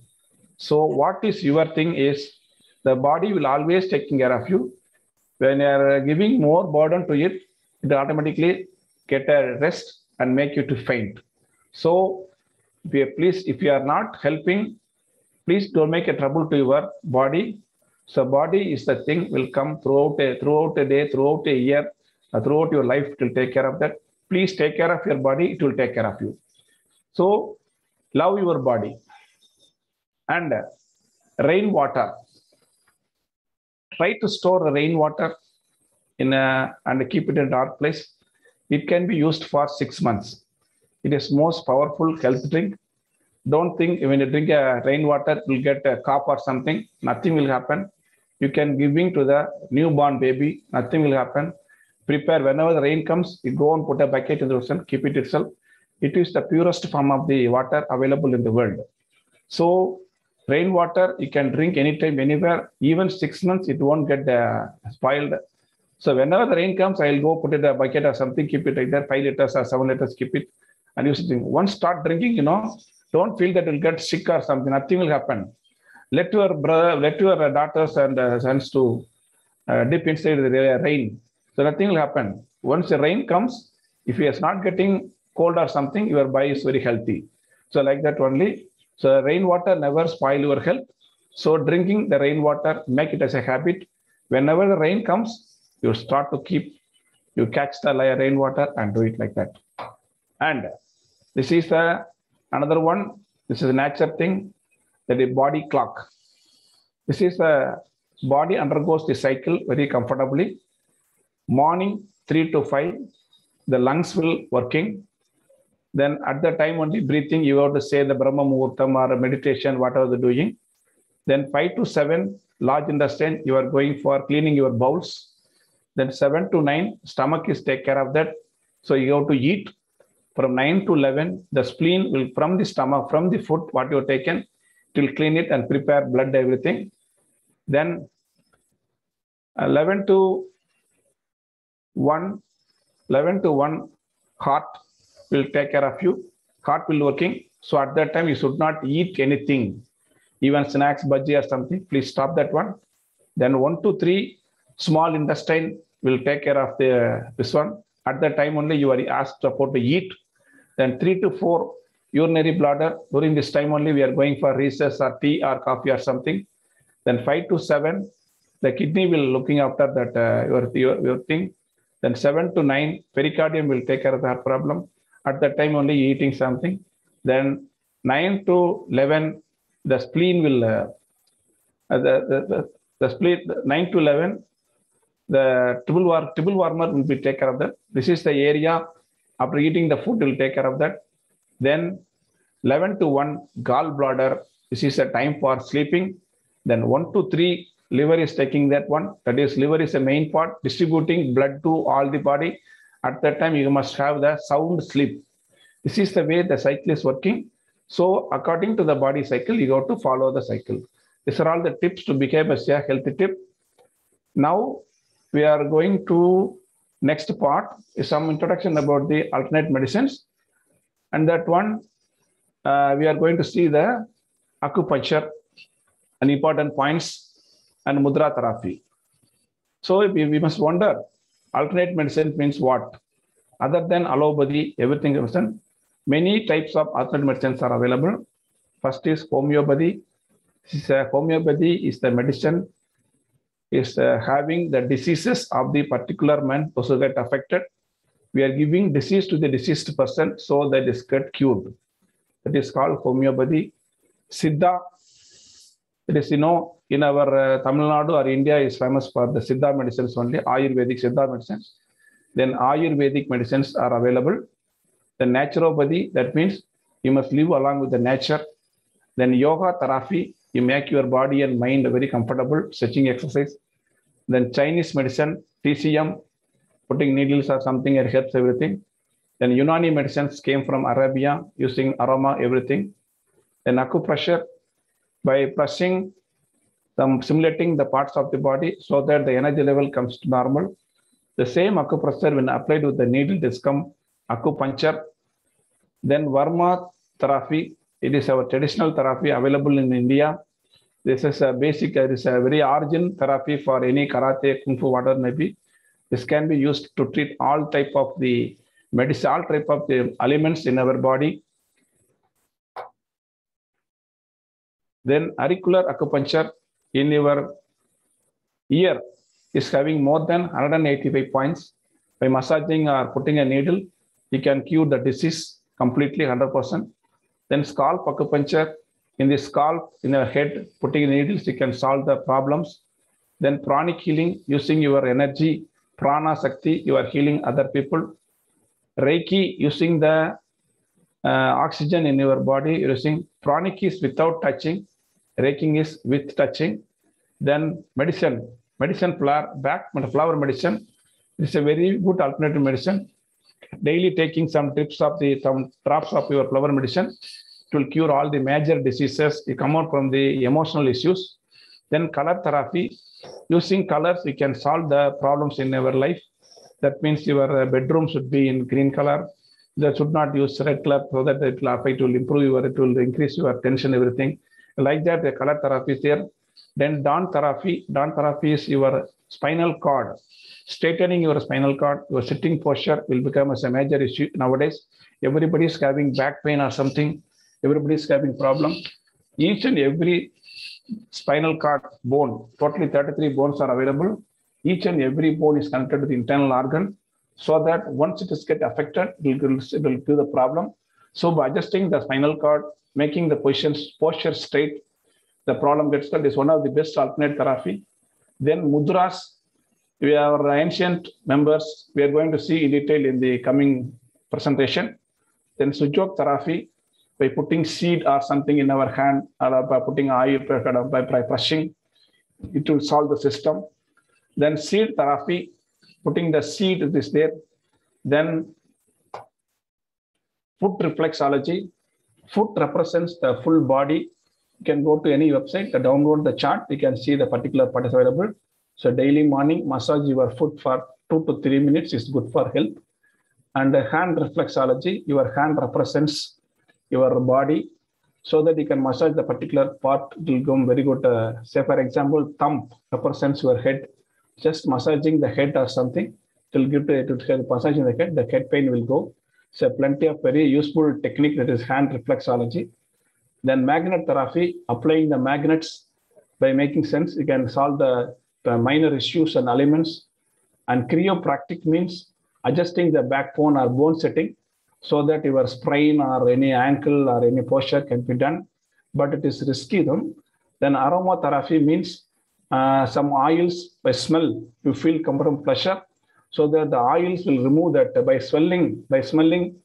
B: So what is your thing is, the body will always taking care of you. When you are giving more burden to it, it will automatically get a rest and make you to faint. So please, if you are not helping, please don't make a trouble to your body. So body is the thing will come throughout a day, throughout a year, throughout your life, it will take care of that. Please take care of your body, it will take care of you. So love your body. And rainwater. Try to store the rainwater and keep it in a dark place. It can be used for 6 months. It is most powerful health drink. Don't think when you drink rainwater, you'll get a cough or something. Nothing will happen. You can give to the newborn baby. Nothing will happen. Prepare whenever the rain comes, you go and put a bucket in the ocean, keep it itself. It is the purest form of the water available in the world. So rainwater, you can drink anytime, anywhere. Even 6 months, it won't get spoiled. So whenever the rain comes, I'll go put it in a bucket or something, keep it like that, 5 liters or 7 liters, keep it. And you drink. Once start drinking, don't feel that you'll get sick or something. Nothing will happen. let your daughters and sons to dip inside the rain. So nothing will happen. Once the rain comes, if he is not getting cold or something, your body is very healthy. So like that only. So rainwater never spoil your health. So drinking the rainwater, make it as a habit. Whenever the rain comes, you start to you catch the rainwater and do it like that. And this is another one. This is a nature thing, that the body clock. This is the body undergoes the cycle very comfortably. Morning 3 to 5, the lungs will working. Then at the time only breathing, you have to say the Brahma Muhurtam or meditation, whatever they're doing. Then 5 to 7, large intestine, you are going for cleaning your bowels. Then 7 to 9, stomach is take care of that. So you have to eat. From 9 to 11, the spleen will, from the stomach, from the food, what you have taken, it will clean it and prepare blood, everything. Then 11 to 1, heart will take care of you. Heart will working. So at that time, you should not eat anything, even snacks, bhaji or something. Please stop that one. Then 1 to 3, small intestine will take care of this one. At that time only you are asked to eat. Then 3 to 4, urinary bladder. During this time only we are going for recess or tea or coffee or something. Then 5 to 7, the kidney will looking after that your thing. Then 7 to 9, pericardium will take care of that problem. At that time only eating something. Then 9 to 11, the spleen will the spleen. 9 to 11, the tubal warmer will be take care of that. This is the area after eating the food will take care of that. Then 11 to 1, gallbladder. This is a time for sleeping. Then 1 to 3, liver is taking that one. That is, liver is the main part, distributing blood to all the body. At that time, you must have the sound sleep. This is the way the cycle is working. So according to the body cycle, you have to follow the cycle. These are all the tips to become a healthy tip. Now we are going to next part is some introduction about the alternate medicines. And that one, we are going to see the acupuncture and important points and mudra therapy. So we must wonder, alternate medicine means what? Other than allopathy, everything medicine, many types of alternate medicines are available. First is homeopathy. Homeopathy is the medicine is having the diseases of the particular man who get affected. We are giving disease to the deceased person so that it get cured. That is called homeopathy. Siddha, it is, in our Tamil Nadu or India is famous for the Siddha medicines only, Ayurvedic Siddha medicines. Then Ayurvedic medicines are available. The naturopathy, that means you must live along with the nature. Then yoga therapy, you make your body and mind very comfortable, stretching exercise. Then Chinese medicine, TCM, putting needles or something, it helps everything. Then Unani medicines came from Arabia, using aroma, everything. Then acupressure, by pressing, simulating the parts of the body so that the energy level comes to normal. The same acupressure, when applied with the needle, it become acupuncture. Then Varma therapy, it is our traditional therapy available in India. This is a basic, it is a very origin therapy for any karate, kung fu, whatever may be. This can be used to treat all type of the medicine, all type of the elements in our body. Then auricular acupuncture in your ear is having more than 185 points. By massaging or putting a needle, you can cure the disease completely 100%. Then scalp acupuncture, in the scalp, in the head, putting needles, you can solve the problems. Then pranic healing, using your energy, prana sakti, you are healing other people. Reiki, using the oxygen in your body, using pranic is without touching, Reiki is with touching. Then medicine flower medicine is a very good alternative medicine. Daily taking some drops of your flower medicine, it will cure all the major diseases. You come out from the emotional issues. Then color therapy, using colors, you can solve the problems in our life. That means your bedroom should be in green color. They should not use red color so that it will improve it will increase your tension, everything. Like that, the color therapy is there. Then Dawn therapy. Dawn therapy is your spinal cord. Straightening your spinal cord, your sitting posture will become as a major issue nowadays. Everybody is having back pain or something. Everybody is having problem. Each and every spinal cord bone, totally 33 bones are available. Each and every bone is connected to the internal organ, so that once it is get affected, it will give the problem. So by adjusting the spinal cord, making the posture straight, the problem gets solved. Is one of the best alternate therapy. Then mudras, we are ancient members. We are going to see in detail in the coming presentation. Then sujok therapy, by putting seed or something in our hand, or by putting oil, by brushing, it will solve the system. Then seed therapy, putting the seed is there. Then foot reflexology. Foot represents the full body. You can go to any website, download the chart, you can see the particular part is available. So daily morning, massage your foot for 2 to 3 minutes is good for health. And the hand reflexology, your hand represents your body, so that you can massage the particular part. It will become very good. Say for example, thumb represents your head. Just massaging the head or something, it will give to massaging the head pain will go. So plenty of very useful technique, that is hand reflexology. Then magnet therapy, applying the magnets by making sense, you can solve the minor issues and elements. And chiropractic means adjusting the backbone or bone setting, so that your sprain or any ankle or any posture can be done, but it is risky though. Then aromatherapy means some oils by smell, you feel comfortable pleasure, so that the oils will remove that by smelling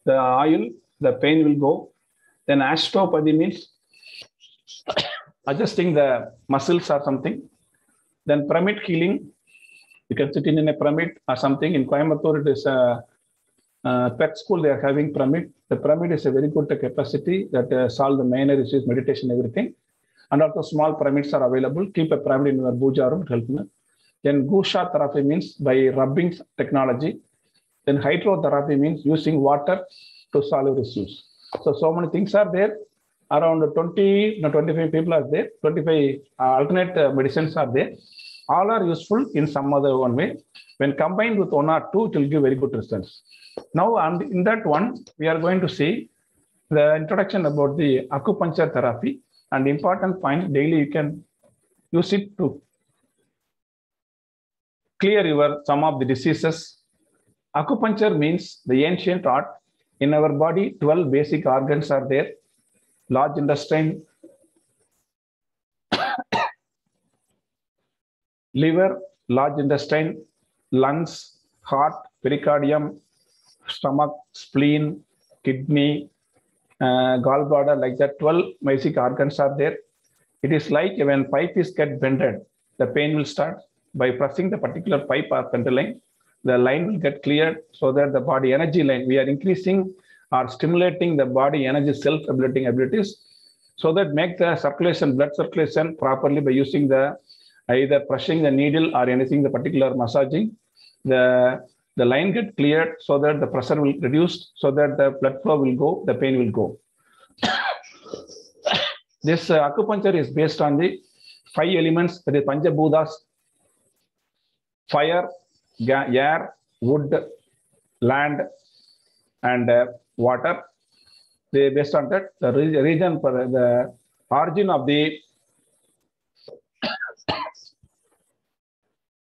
B: the oil, the pain will go. Then osteopathy means adjusting the muscles or something. Then pyramid healing, you can sit in a pyramid or something. In Coimbatore, it is pet school, they are having pyramid. The pyramid is a very good capacity that solve the minor issues, meditation, everything. And also small pyramids are available. Keep a pyramid in your puja room, help me. Then Gusha therapy means by rubbing technology. Then hydrotherapy means using water to solve issues. So many things are there. Around 25 people are there. 25 alternate medicines are there. All are useful in some other one way. When combined with one or two, it will give very good results. Now, and in that one, we are going to see the introduction about the acupuncture therapy, and important point, daily you can use it to clear some of the diseases. Acupuncture means the ancient art. In our body, 12 basic organs are there. Large intestine, liver, large intestine, lungs, heart, pericardium, stomach, spleen, kidney, gallbladder, like that. 12 basic organs are there. It is like when pipe is get bended, the pain will start. By pressing the particular pipe or pendulum, the line will get cleared, so that the body energy line, we are increasing or stimulating the body energy self-regulating abilities, so that make the circulation, blood circulation properly by using the either pressing the needle or anything, the particular massaging, the line get cleared, so that the pressure will reduce, so that the blood flow will go, the pain will go. This acupuncture is based on the 5 elements, that is Panchabhutas: fire, air, wood, land, and water. They based on that, the region for the origin of the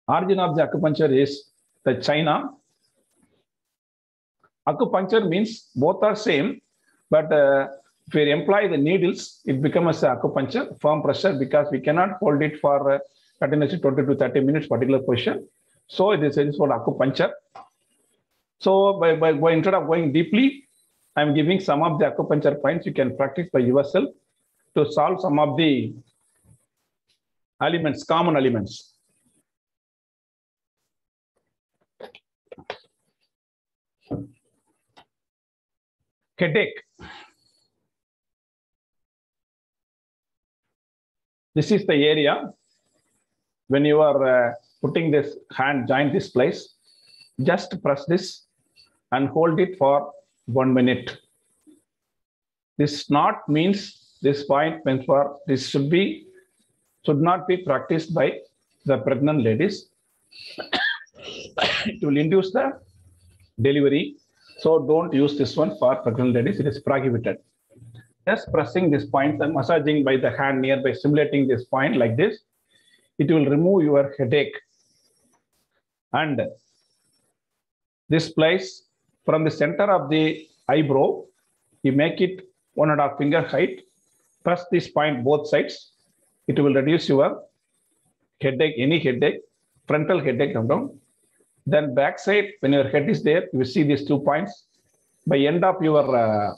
B: acupuncture is the China. Acupuncture means both are same, but if we employ the needles, it becomes acupuncture, firm pressure, because we cannot hold it for continuously 20 to 30 minutes particular position. So it is called acupuncture. So instead of going deeply, I'm giving some of the acupuncture points you can practice by yourself to solve some of the elements, common elements. Headache. This is the area. When you are putting this hand, join this place, just press this and hold it for 1 minute. This knot means this point meant for this should not be practiced by the pregnant ladies. It will induce the delivery. So don't use this one for pregnant ladies. It is prohibited. Just pressing this point and massaging by the hand nearby, stimulating this point like this, it will remove your headache. And this place from the center of the eyebrow, you make it 1.5 finger height. Press this point both sides. It will reduce your headache, any headache, frontal headache come down. Then back side, when your head is there, you will see these 2 points. By end of your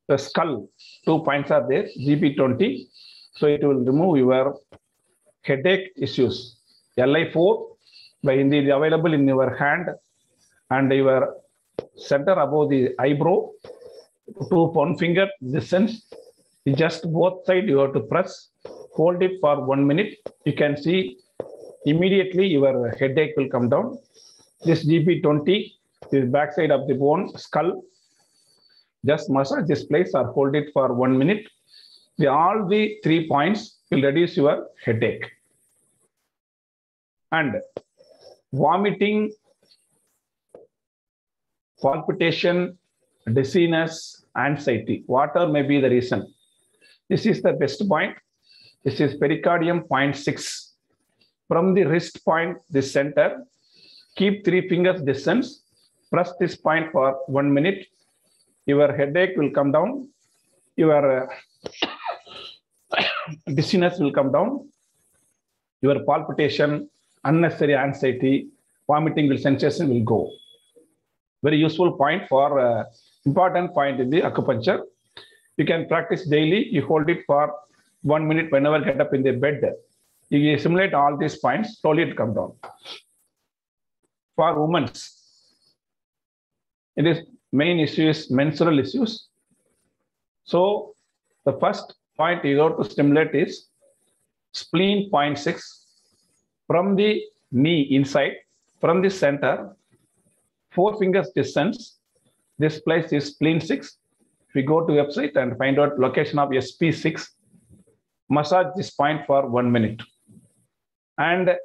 B: the skull, 2 points are there, GB20. So it will remove your headache issues. LI4 by Hindi is available in your hand and your center above the eyebrow, 1 finger distance. Just both sides you have to press, hold it for 1 minute. You can see immediately your headache will come down. This GB20 is backside of the bone, skull. Just massage this place or hold it for 1 minute. All the 3 points will reduce your headache. And vomiting, palpitation, dizziness, anxiety, whatever may be the reason. This is the best point. This is pericardium point 6. From the wrist point, this center, keep 3 fingers distance. Press this point for 1 minute. Your headache will come down. Your dizziness will come down. Your palpitation, unnecessary anxiety, vomiting sensation will go. Very useful point for important point in the acupuncture. You can practice daily. You hold it for 1 minute whenever get up in the bed. You simulate all these points, slowly it come down. For women, it is main issue is menstrual issues. So the first point you have to stimulate is spleen point 6 from the knee inside, from the center, 4 fingers distance. This place is spleen 6. If we go to website and find out location of SP6, massage this point for 1 minute. And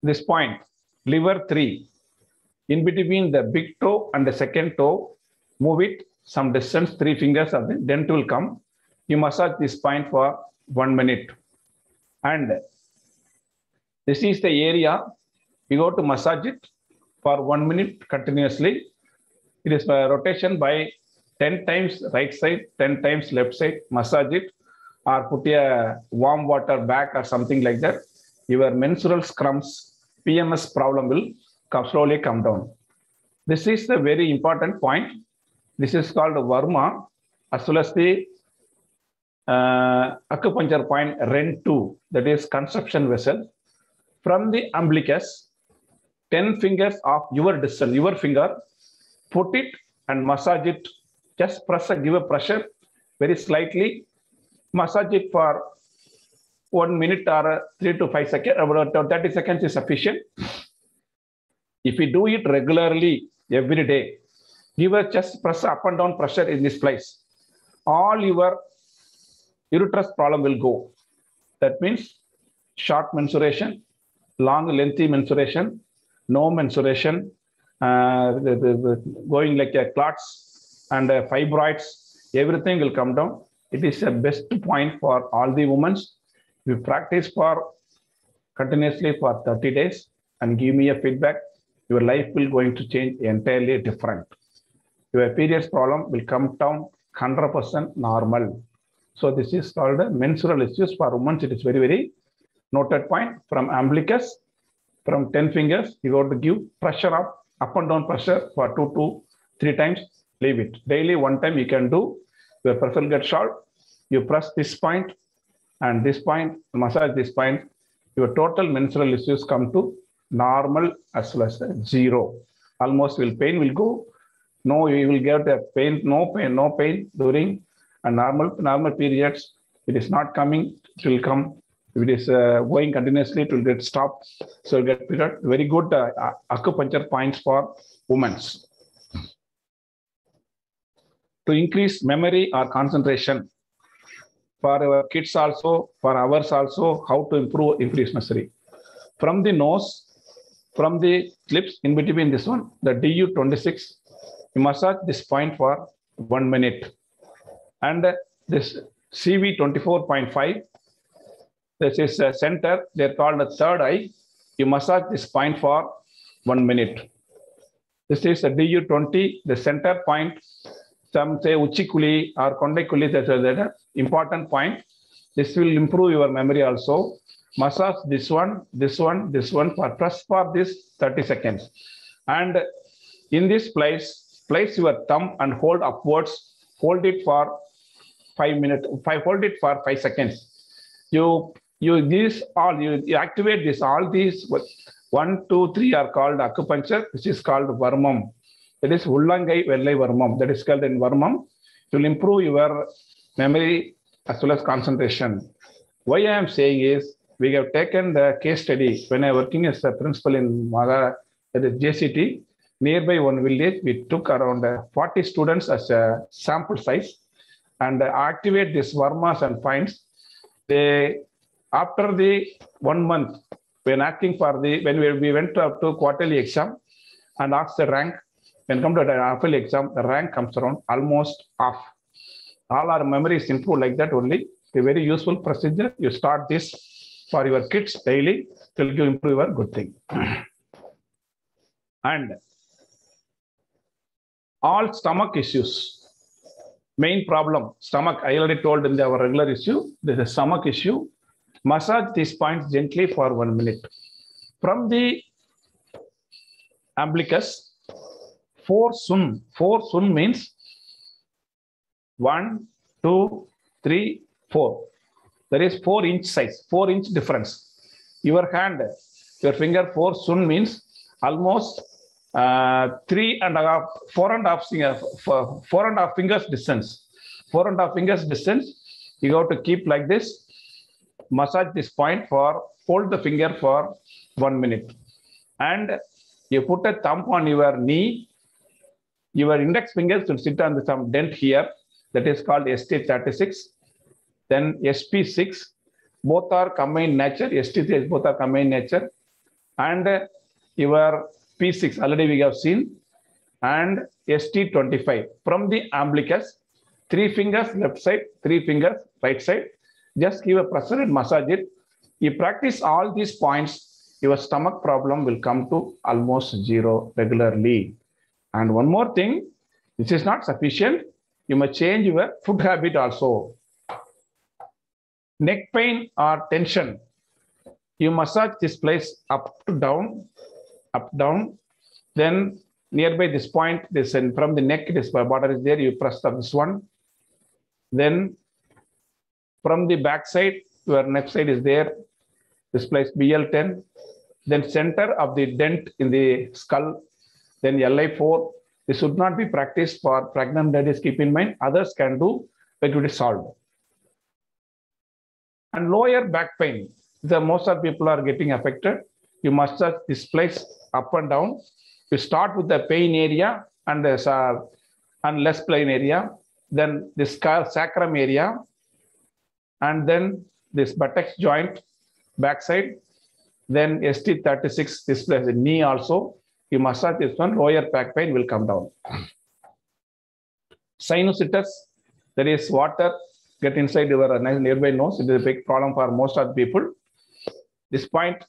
B: this point, liver 3, in between the big toe and the second toe, move it some distance, 3 fingers of the dent will come. You massage this point for 1 minute. And this is the area, you go to massage it for 1 minute continuously. It is a rotation by 10 times right side, 10 times left side, massage it, or put a warm water back or something like that. Your menstrual cramps, PMS problem will slowly come down. This is the very important point. This is called Varma, as well as the acupuncture point REN2, that is conception vessel. From the umbilicus, 10 fingers of your distance, your finger, put it and massage it. Just press, give a pressure very slightly. Massage it for 1 minute or 3 to 5 seconds. About 30 seconds is sufficient. If you do it regularly every day, give a just press up and down pressure in this place. All your uterus problem will go. That means short menstruation, long lengthy menstruation, no menstruation, going like clots and fibroids, everything will come down. It is the best point for all the women. You practice for continuously for 30 days and give me a feedback. Your life will going to change entirely different. Your periods problem will come down 100% normal. So this is called menstrual issues for women. It is very, very noted point. From umbilicus, from 10 fingers, you got to give pressure up and down pressure for 2 to 3 times. Leave it. Daily 1 time you can do. Your pressure will get short. You press this point and this point, massage this point. Your total menstrual issues come to normal as well as 0. Almost pain will go. No, you will get a pain, no pain during a normal periods. It is not coming, it will come. If it is going continuously, it will get stopped. So you get period. Very good acupuncture points for women. to increase memory or concentration. For our kids also, for ours also, how to improve increase memory. From the nose, from the lips, in between this one, the DU26, you massage this point for 1 minute. And this CV24.5, this is a center, they're called the third eye. You massage this point for 1 minute. This is a DU20, the center point. Some say Uchikuli or Kondekuli, that's an important point. This will improve your memory also. Massage this one, this one, this one, for press for this 30 seconds. And in this place, place your thumb and hold upwards. Hold it for 5 minutes. Hold it for 5 seconds. You activate this. All these 1, 2, 3 are called acupuncture. This is called Varmam. That is Ullangai Vellai Varmam. That is called in Varmam. It will improve your memory as well as concentration. Why I am saying is, we have taken the case study when I was working as a principal in Maga, that is JCT, nearby one village. We took around 40 students as a sample size and activate this Varmas and finds. They, after the 1 month, when acting for the, when we went up to quarterly exam and asked the rank, when come to the half-yearly exam, the rank comes around almost half. All our memory is improved like that only. A very useful procedure. You start this for your kids daily. It will improve your good thing. And all stomach issues, main problem, stomach, I already told in our regular issue, this is a stomach issue. Massage these points gently for 1 minute. From the umbilicus, 4 sun. 4 sun means 1, 2, 3, 4. There is 4-inch size, 4-inch difference. Your hand, your finger 4 sun means almost 4.5 fingers distance. 4.5 fingers distance. You have to keep like this. Massage this point for, hold the finger for 1 minute. And you put a thumb on your knee. Your index fingers should sit on some dent here. That is called ST36. Then SP6. Both are combined nature. ST3 both are combined nature. And your P6 already we have seen. And ST25. From the umbilicus, 3 fingers left side, 3 fingers right side. Just give a pressure and massage it. You practice all these points, your stomach problem will come to almost zero regularly. And one more thing, this is not sufficient. You must change your food habit also. Neck pain or tension, you massage this place up to down, up, down. Then nearby this point, this and from the neck, this border is there, you press up this one. Then from the back side, your neck side is there. This place BL10. Then center of the dent in the skull. Then LI4. This should not be practiced for pregnant ladies. Keep in mind, others can do, but it is solved. And lower back pain. The most of people are getting affected. You massage this place up and down. You start with the pain area and the less pain area. Then this sacrum area. And then this buttocks joint, backside, then ST36, this place, the knee also. You massage this one, lower back pain will come down. Sinusitis, there is water get inside your nearby nose. It is a big problem for most of the people. This point,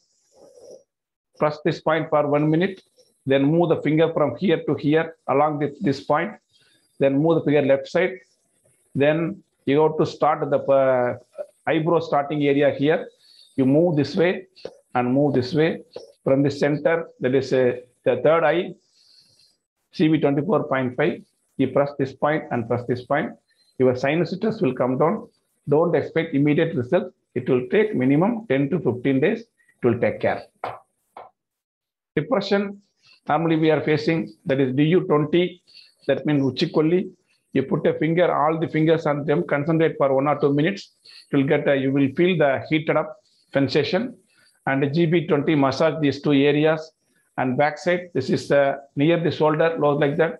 B: press this point for 1 minute, then move the finger from here to here along this point, then move the finger left side, then you have to start the eyebrow starting area here. You move this way and move this way. From the center, that is the third eye, CV24.5. You press this point and press this point. Your sinusitis will come down. Don't expect immediate results. It will take minimum 10 to 15 days. It will take care. Depression, normally we are facing, that is DU20. That means Uchikolli. You put a finger, all the fingers on them, concentrate for 1 or 2 minutes. It will get, you will feel the heated up sensation. And the GB20 massage these 2 areas. And backside, this is near the shoulder, close like that.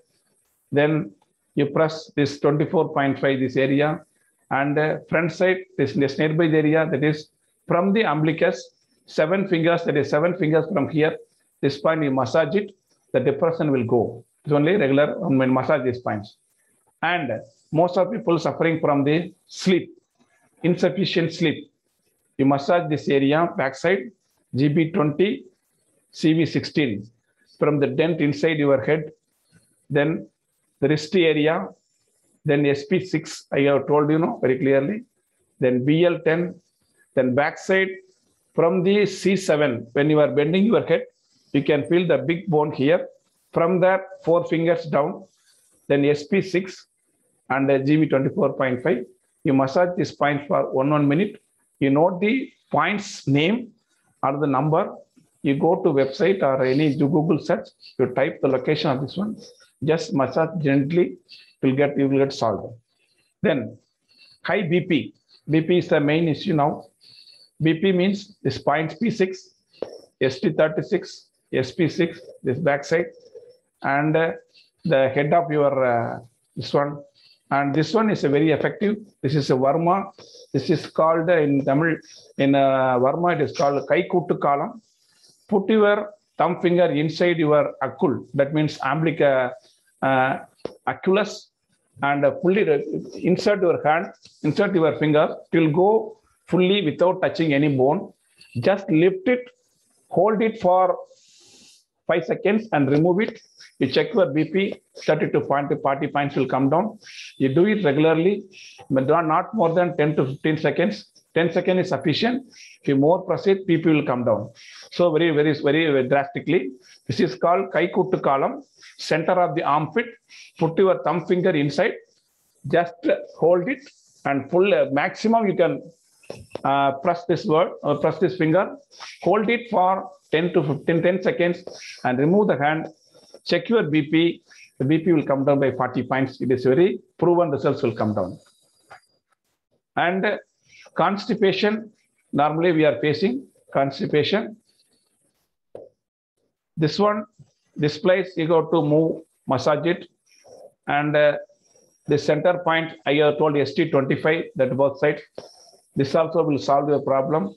B: Then You press this 24.5, this area, and front side, this nearby area, that is from the umbilicus, 7 fingers, that is 7 fingers from here. This point, you massage it, the depression will go. It's only regular when massage these points. And most of people suffering from the sleep, insufficient sleep. You massage this area, backside, GB20, CV16, from the dent inside your head, then the wrist area, then SP6, I have told you know very clearly, then BL10, then backside from the C7, when you are bending your head, you can feel the big bone here. From that, 4 fingers down, then SP6 and GB24.5. You massage this point for 1 minute. You note the point's name or the number. You go to website or any Google search, you type the location of this one. Just massage gently, you will get solved. Then high BP. BP is the main issue now. BP means this point P6, ST36, SP6, this backside, and the head of your this one. And this one is a very effective. This is a Varma. This is called in Tamil, in Varma, it is called Kai Kuttu Kalam. Put your thumb finger inside your akul. That means umbilical aculus, and fully insert your hand, insert your finger. It will go fully without touching any bone. Just lift it, hold it for 5 seconds and remove it. You check your BP, 30 to 40 points will come down. You do it regularly, but not more than 10 to 15 seconds. 10 seconds is sufficient. If you more proceed, BP will come down. So very drastically. This is called Kai Kuttu Kalam, center of the armpit. Put your thumb finger inside, just hold it, and full maximum you can press this finger, hold it for 10 seconds and remove the hand. Check your BP. The BP will come down by 40 points. It is very proven results will come down. And constipation, normally we are facing constipation. This one, this place, you got to move, massage it. And the center point, I have told ST25, that both sides. This also will solve your problem.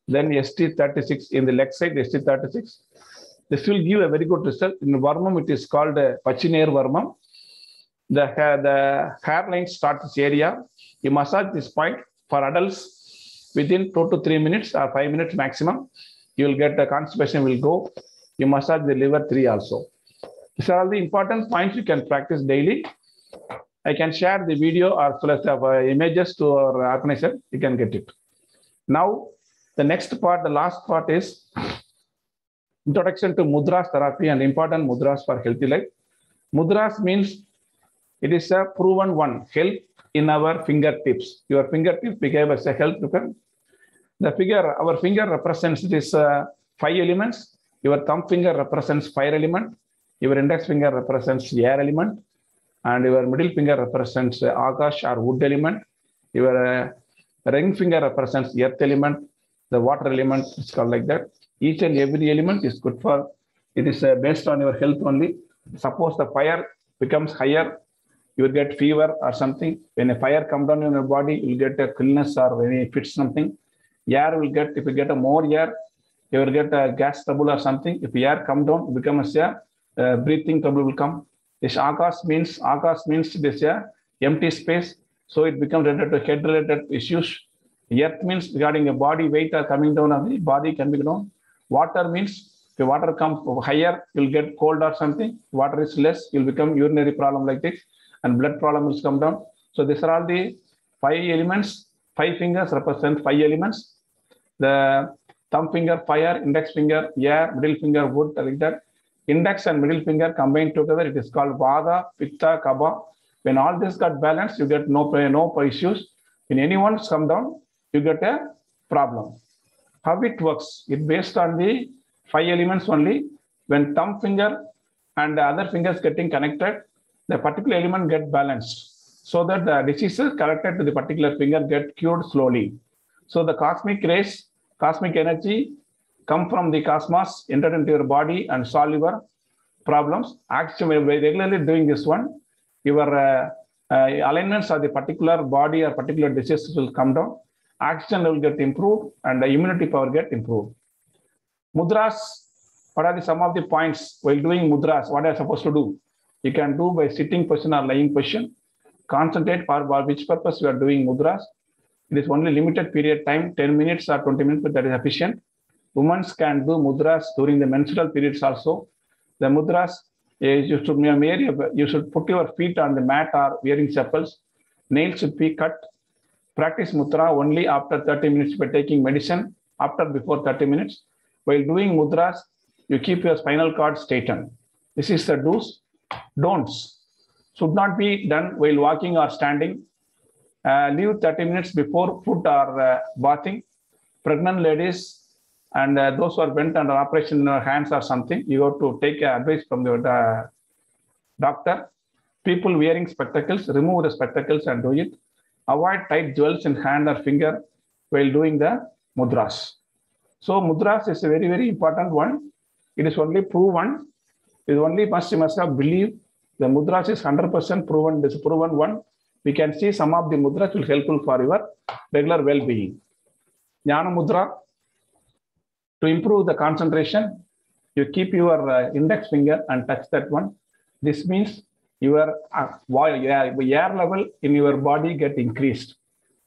B: Then ST36 in the leg side, ST36. This will give a very good result. In Varmam, it is called Pachinare Varmam. The hairline starts this area. You massage this point for adults within 2 to 3 minutes or 5 minutes maximum. You will get the constipation will go. You massage the liver 3 also. These are all the important points you can practice daily. I can share the video or images to our organizer. You can get it. Now, the next part, the last part is introduction to Mudras therapy and important Mudras for healthy life. Mudras means it is a proven one, help in our fingertips. Your fingertips became as a health weapon. The figure, our finger represents this 5 elements. Your thumb finger represents fire element. Your index finger represents air element. And your middle finger represents Akash or wood element. Your ring finger represents earth element. The water element is called like that. Each and every element is good for, it is based on your health only. Suppose the fire becomes higher, you will get fever or something. When a fire comes down in your body, you will get a illness or when it fits something. Air will get, if you get a more air, you will get a gas trouble or something. If air come down, it becomes a breathing trouble will come. This Akash means this empty space. So it becomes related to head related issues. Earth means regarding a body weight or coming down of the body can be down. Water means if water comes higher, you'll get cold or something. Water is less, you'll become urinary problem like this, and blood problem will come down. So these are all the 5 elements. 5 fingers represent 5 elements. The thumb finger, fire, index finger, air, middle finger, wood, like that. Index and middle finger combined together, it is called Vata, Pitta, Kapha. When all this got balanced, you get no issues. When anyone come down, you get a problem. How it works? It based on the 5 elements only. When thumb finger and the other fingers getting connected, the particular element get balanced, so that the diseases connected to the particular finger get cured slowly. So the cosmic rays, cosmic energy come from the cosmos, enter into your body and solve your problems. Actually, by regularly doing this one, your alignments of the particular body or particular diseases will come down, oxygen level get improved, and the immunity power get improved. Mudras, what are some of the points while doing mudras? What are you supposed to do? You can do by sitting position or lying position. Concentrate for which purpose you are doing mudras. It is only limited period time, 10 minutes or 20 minutes, but that is sufficient. Women can do mudras during the menstrual periods also. The mudras, you should put your feet on the mat or wearing chappals. Nails should be cut. Practice mudra only after 30 minutes by taking medicine, before 30 minutes. While doing mudras, you keep your spinal cord straightened. This is the do's. Don'ts. Should not be done while walking or standing. Leave 30 minutes before food or bathing. Pregnant ladies and those who are bent under operation in their hands or something, you have to take advice from the doctor. People wearing spectacles, remove the spectacles and do it. Avoid tight jewels in hand or finger while doing the mudras. So mudras is a very, very important one. It is only proven. It is only you must have believed. The mudras is 100% proven. This proven one. We can see some of the mudras will helpful for your regular well-being. Jnana mudra. To improve the concentration, you keep your index finger and touch that one. This means your air level in your body get increased.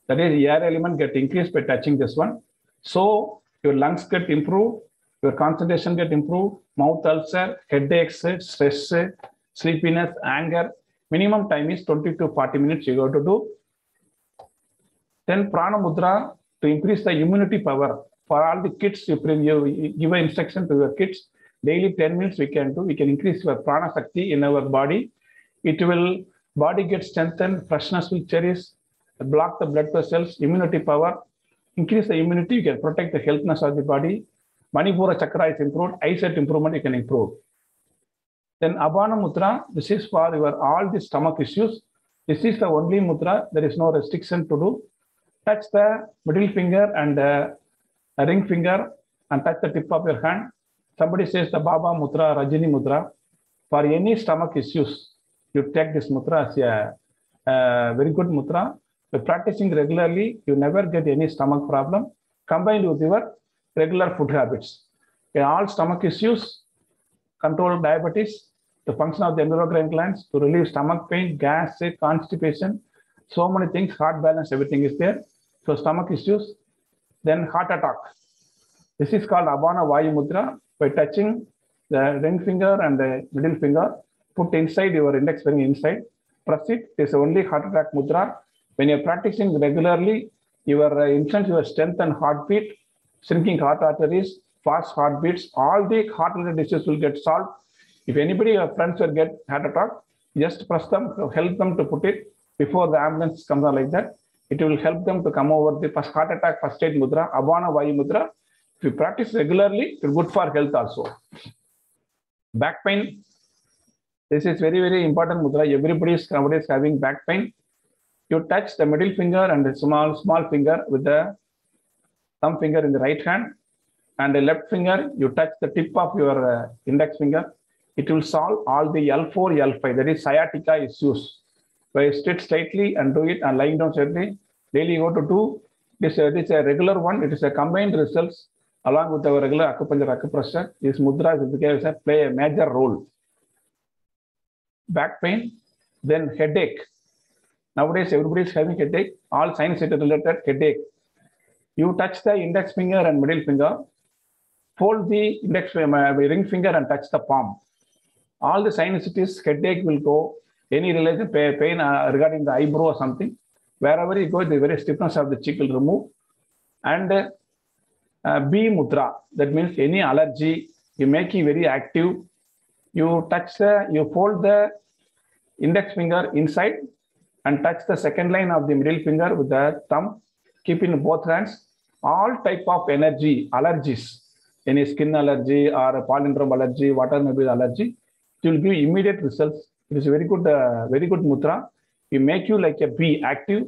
B: That is, air element get increased by touching this one. So your lungs get improved, your concentration get improved, mouth ulcer, headaches, stress, sleepiness, anger. Minimum time is 20 to 40 minutes you have to do. Then prana mudra to increase the immunity power. For all the kids, you give an instruction to your kids. Daily 10 minutes we can do. We can increase your prana shakti in our body. It will, body get strengthened, freshness will cherish, block the blood vessels, immunity power, increase the immunity, you can protect the healthiness of the body. Manipura chakra is improved, eyesight improvement you can improve. Then Abana mudra, this is for your all the stomach issues. This is the only mudra, there is no restriction to do. Touch the middle finger and a ring finger and touch the tip of your hand. Somebody says the Baba mudra, Rajini mudra. For any stomach issues, you take this mudra as a very good mudra. By practicing regularly, you never get any stomach problem. Combined with your regular food habits. In all stomach issues, control diabetes, the function of the endocrine glands, to relieve stomach pain, gas, constipation, so many things, heart balance, everything is there. So stomach issues, then heart attack. This is called Abana Vayu Mudra. By touching the ring finger and the middle finger, put inside your index finger inside, press it. This is only heart attack mudra. When you're practicing regularly, influence your strength and heartbeat, shrinking heart arteries, fast heartbeats, all the heart-related diseases will get solved. If anybody, your friends will get heart attack, just press them, help them to put it before the ambulance comes out like that. It will help them to come over the heart attack first aid mudra, Abana Vayu Mudra. If you practice regularly, it's good for health also. Back pain. This is very, very important mudra. Everybody is nowadays having back pain. You touch the middle finger and the small finger with the thumb finger in the right hand, and the left finger, you touch the tip of your index finger. It will solve all the L4, L5, that is sciatica issues. So you sit straightly and do it and lying down straightly. Daily you go to do this. It is a regular one. It is a combined results along with our regular acupuncture, acupressure. This mudra play a major role. Back pain, then headache. Nowadays, everybody is having headache, all sinus-related headache. You touch the index finger and middle finger, fold the index ring finger and touch the palm. All the sinusitis, headache will go. Any related pain regarding the eyebrow or something, wherever you go, the very stiffness of the cheek will remove. And B mudra, that means any allergy, you make it very active. You fold the index finger inside and touch the second line of the middle finger with the thumb, keep in both hands. All type of energy, allergies, any skin allergy or a palindrome allergy, whatever may be the allergy, it will give immediate results. It is a very good mudra. It make you like a bee, active,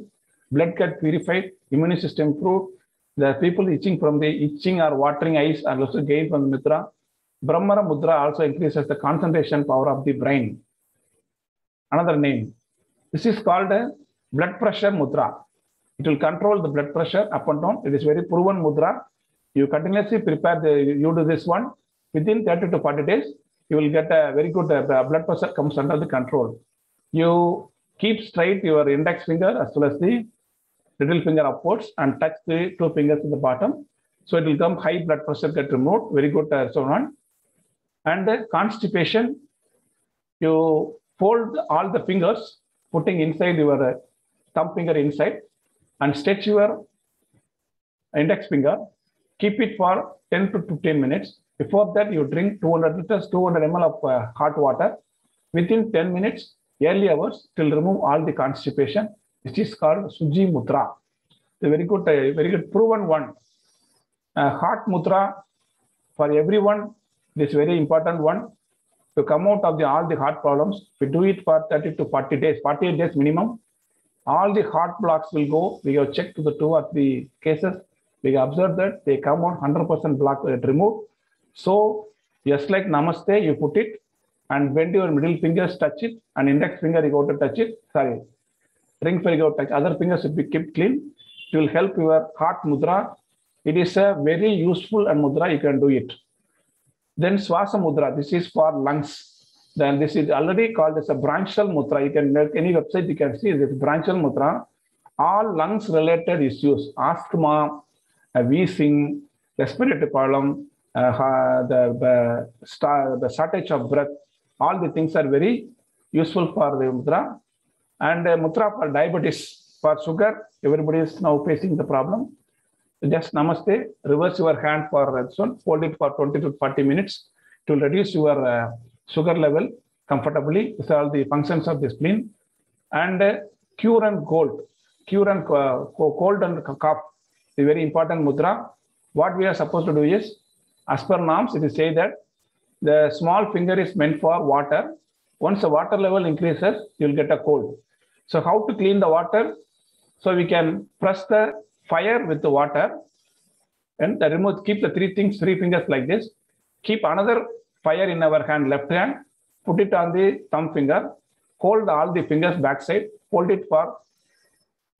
B: blood get purified, immune system improved. The people itching from the itching or watering eyes are also gained from the mudra. Brahmara mudra also increases the concentration power of the brain. Another name, This is called a blood pressure mudra. It will control the blood pressure up and down. It is very proven mudra. You continuously prepare you do this one. Within 30 to 40 days, you will get a very good blood pressure comes under the control. You keep straight your index finger as well as the little finger upwards and touch the two fingers in the bottom. So it will come high blood pressure get removed. Very good so on. And constipation, you fold all the fingers, putting inside your thumb finger inside and stretch your index finger. Keep it for 10 to 15 minutes. Before that, you drink 200 liters, 200 ml of hot water. Within 10 minutes, early hours, it will remove all the constipation. This is called Suji Mudra. A very good proven one. Hot Mudra for everyone, this very important one. To come out of all the heart problems, we do it for 30 to 40 days, 48 days minimum. All the heart blocks will go. We have checked to the 2 or 3 cases. We observed that they come out 100% block removed. So just like Namaste, you put it and bend your middle fingers, touch it, and index finger you go to touch it. Sorry, ring finger you go to touch. Other fingers should be kept clean. It will help your heart mudra. It is a very useful and mudra. You can do it. Then Swasa Mudra. This is for lungs. Then this is already called as a branchial mudra. You can make any website you can see this branchial mudra. All lungs related issues, asthma, wheezing, respiratory problem, the shortage of breath, all the things are very useful for the mudra. And mudra for diabetes, for sugar, everybody is now facing the problem. Just Namaste, reverse your hand for this one, hold it for 20 to 40 minutes to reduce your sugar level comfortably. These are all the functions of the spleen. And cure and cold, cold and cough, the very important mudra. What we are supposed to do is, as per norms, it is say that the small finger is meant for water. Once the water level increases, you will get a cold. So how to clean the water? So we can press the fire with the water and keep the 3 fingers like this. Keep another fire in our hand, left hand, put it on the thumb finger, hold all the fingers backside, hold it for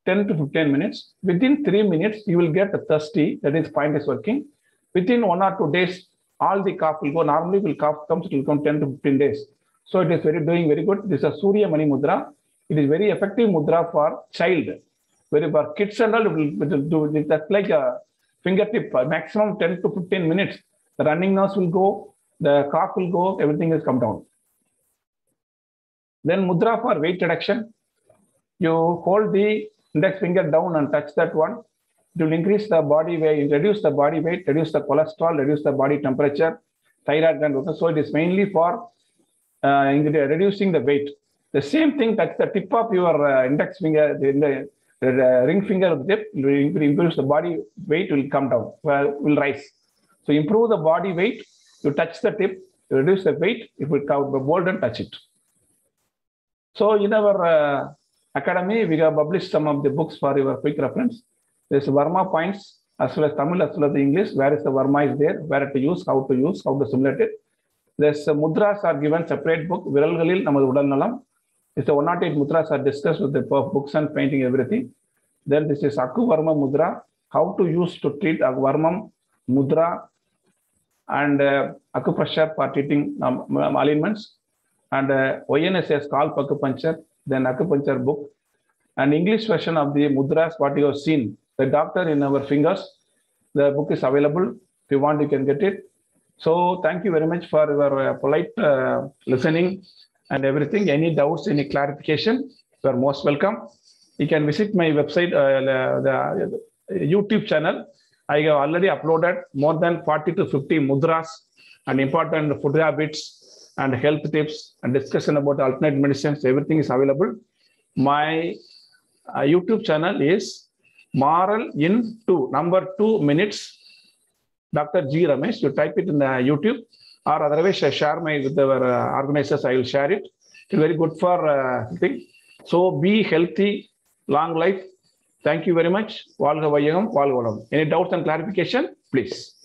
B: 10 to 15 minutes. Within 3 minutes, you will get thirsty, that is point is working. Within 1 or 2 days, all the cough will go. Normally, will cough comes, it will come 10 to 15 days. So it is doing very good. This is a Surya Mani Mudra. It is very effective mudra for child. Very for kids and all, it will do it. That's like a fingertip, maximum 10 to 15 minutes. The running nose will go, the cough will go, everything will come down. Then mudra for weight reduction. You hold the index finger down and touch that one. It will increase the body weight, reduce the body weight, reduce the cholesterol, reduce the body temperature, thyroid gland. So it is mainly for reducing the weight. The same thing, touch the tip of your index finger, the ring finger tip, will improve the body weight, will come down, will rise. So improve the body weight, you touch the tip, you reduce the weight, it will come bold and touch it. So in our academy, we have published some of the books for your quick reference. There's Varma points as well as Tamil as well as the English. Where is the Varma is there, where to use, how to simulate it. There's mudras are given separate book. Viralgalil Namal Udal Nalam. It's the 108 mudras are discussed with the books and painting everything. Then this is Aku Varma Mudra, how to use to treat Varmam Mudra and acupressure for treating ailments. And ONS has scalp acupuncture, then acupuncture book. And English version of the mudras, what you have seen, the doctor in our fingers, the book is available. If you want, you can get it. So thank you very much for your polite listening and everything. Any doubts, any clarification, you are most welcome. You can visit my website, the YouTube channel. I have already uploaded more than 40 to 50 mudras and important food habits and health tips and discussion about alternate medicines. Everything is available. My YouTube channel is Moral in 2 minutes. Dr. G. Ramesh, you type it in the YouTube, or otherwise I share with our organizers, I will share it. It's very good for thing. So be healthy, long life. Thank you very much. Any doubts and clarification, please.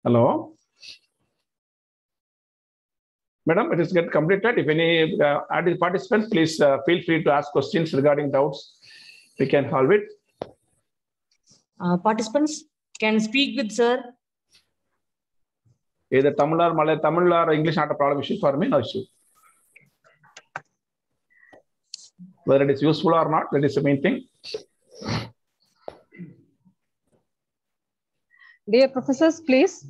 B: Hello. Madam, it is get completed. If any added participants, please feel free to ask questions regarding doubts. We can solve it.
E: Participants can speak with sir.
B: Either Tamil or Malay, Tamil or English, not a problem issue for me, no issue. Whether it is useful or not, that is the main thing.
F: Dear professors, please.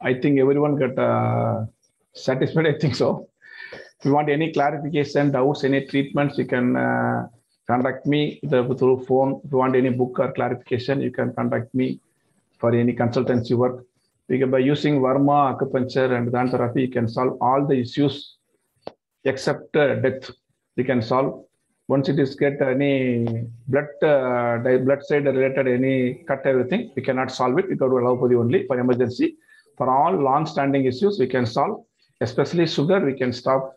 B: I think everyone got satisfied. I think so. If you want any clarification, doubts, any treatments, you can contact me through phone. If you want any book or clarification, you can contact me for any consultancy work. By using Varma, acupuncture, and Dhan therapy, you can solve all the issues except death. You can solve. Once it is get any blood side related, any cut, everything, we cannot solve it. We go to allopathy only for emergency. For all long-standing issues, we can solve. Especially sugar, we can stop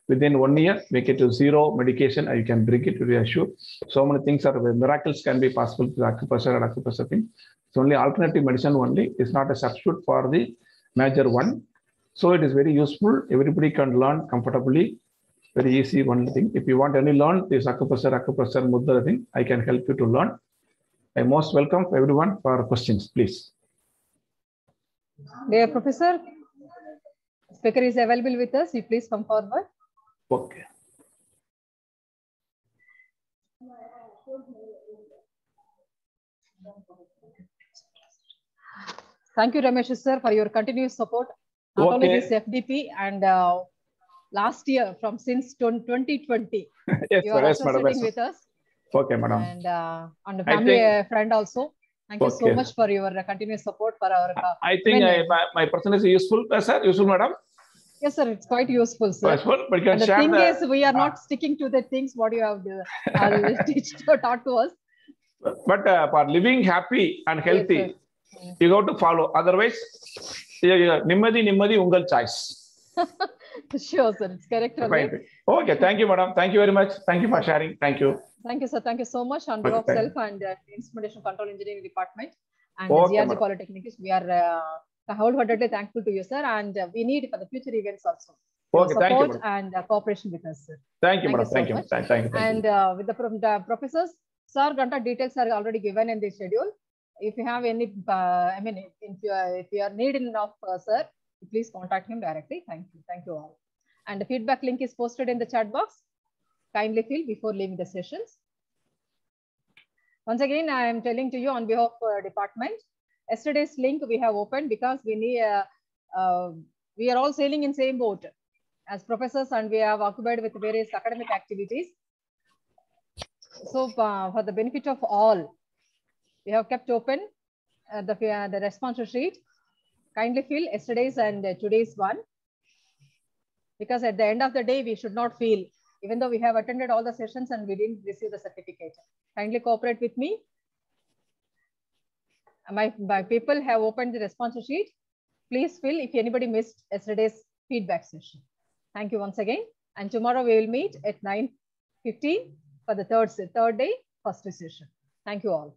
B: within 1 year, make it to zero medication, and you can bring it to the issue. So many things are miracles can be possible with acupressure and acupressure thing. It's only alternative medicine only. It's not a substitute for the major one. So it is very useful. Everybody can learn comfortably. Very easy one thing. If you want any learn, this acupressure mudra thing, I can help you to learn. I most welcome everyone for questions, please.
F: Dear professor, speaker is available with us. You please come forward.
B: Okay.
F: Thank you, Ramesh sir, for your continuous support. Not only this FDP and last year since 2020,
B: yes,
F: you are associating with us.
B: Okay, madam.
F: And a family friend also. Thank you so much for your continuous support for our.
B: I think my presentation is useful, sir. Useful, madam.
F: Yes, sir. It's quite useful, sir.
B: Useful, but you can
F: and the
B: share
F: thing is, we are not sticking to the things what you have taught to us.
B: But for living happy and healthy,
F: yes,
B: you got to follow. Otherwise, nimmadi ungal choice.
F: Sure, sir. It's correct.
B: Okay. Thank you, madam. Thank you very much. Thank you for sharing. Thank you.
F: Thank you, sir. Thank you so much on behalf of self and Instrumentation Control Engineering Department and GRG Polytechnic. We are wholeheartedly thankful to you, sir, and we need for the future events also.
B: Okay,
F: support
B: thank you,
F: and cooperation with us, sir.
B: Thank you, madam. Thank you.
F: And with the professors, sir, contact details are already given in the schedule. If you have any, if you are needing of sir, please contact him directly. Thank you. Thank you all. And the feedback link is posted in the chat box. Kindly fill before leaving the sessions. Once again, I am telling to you on behalf of department, yesterday's link we have opened because we need, we are all sailing in same boat as professors and we have occupied with various academic activities. So for the benefit of all, we have kept open the response sheet. Kindly fill yesterday's and today's one. Because at the end of the day, we should not feel, even though we have attended all the sessions and we didn't receive the certificate. Kindly cooperate with me. My people have opened the response sheet. Please fill if anybody missed yesterday's feedback session. Thank you once again. And tomorrow we will meet at 9:15 for the third day, first session. Thank you all.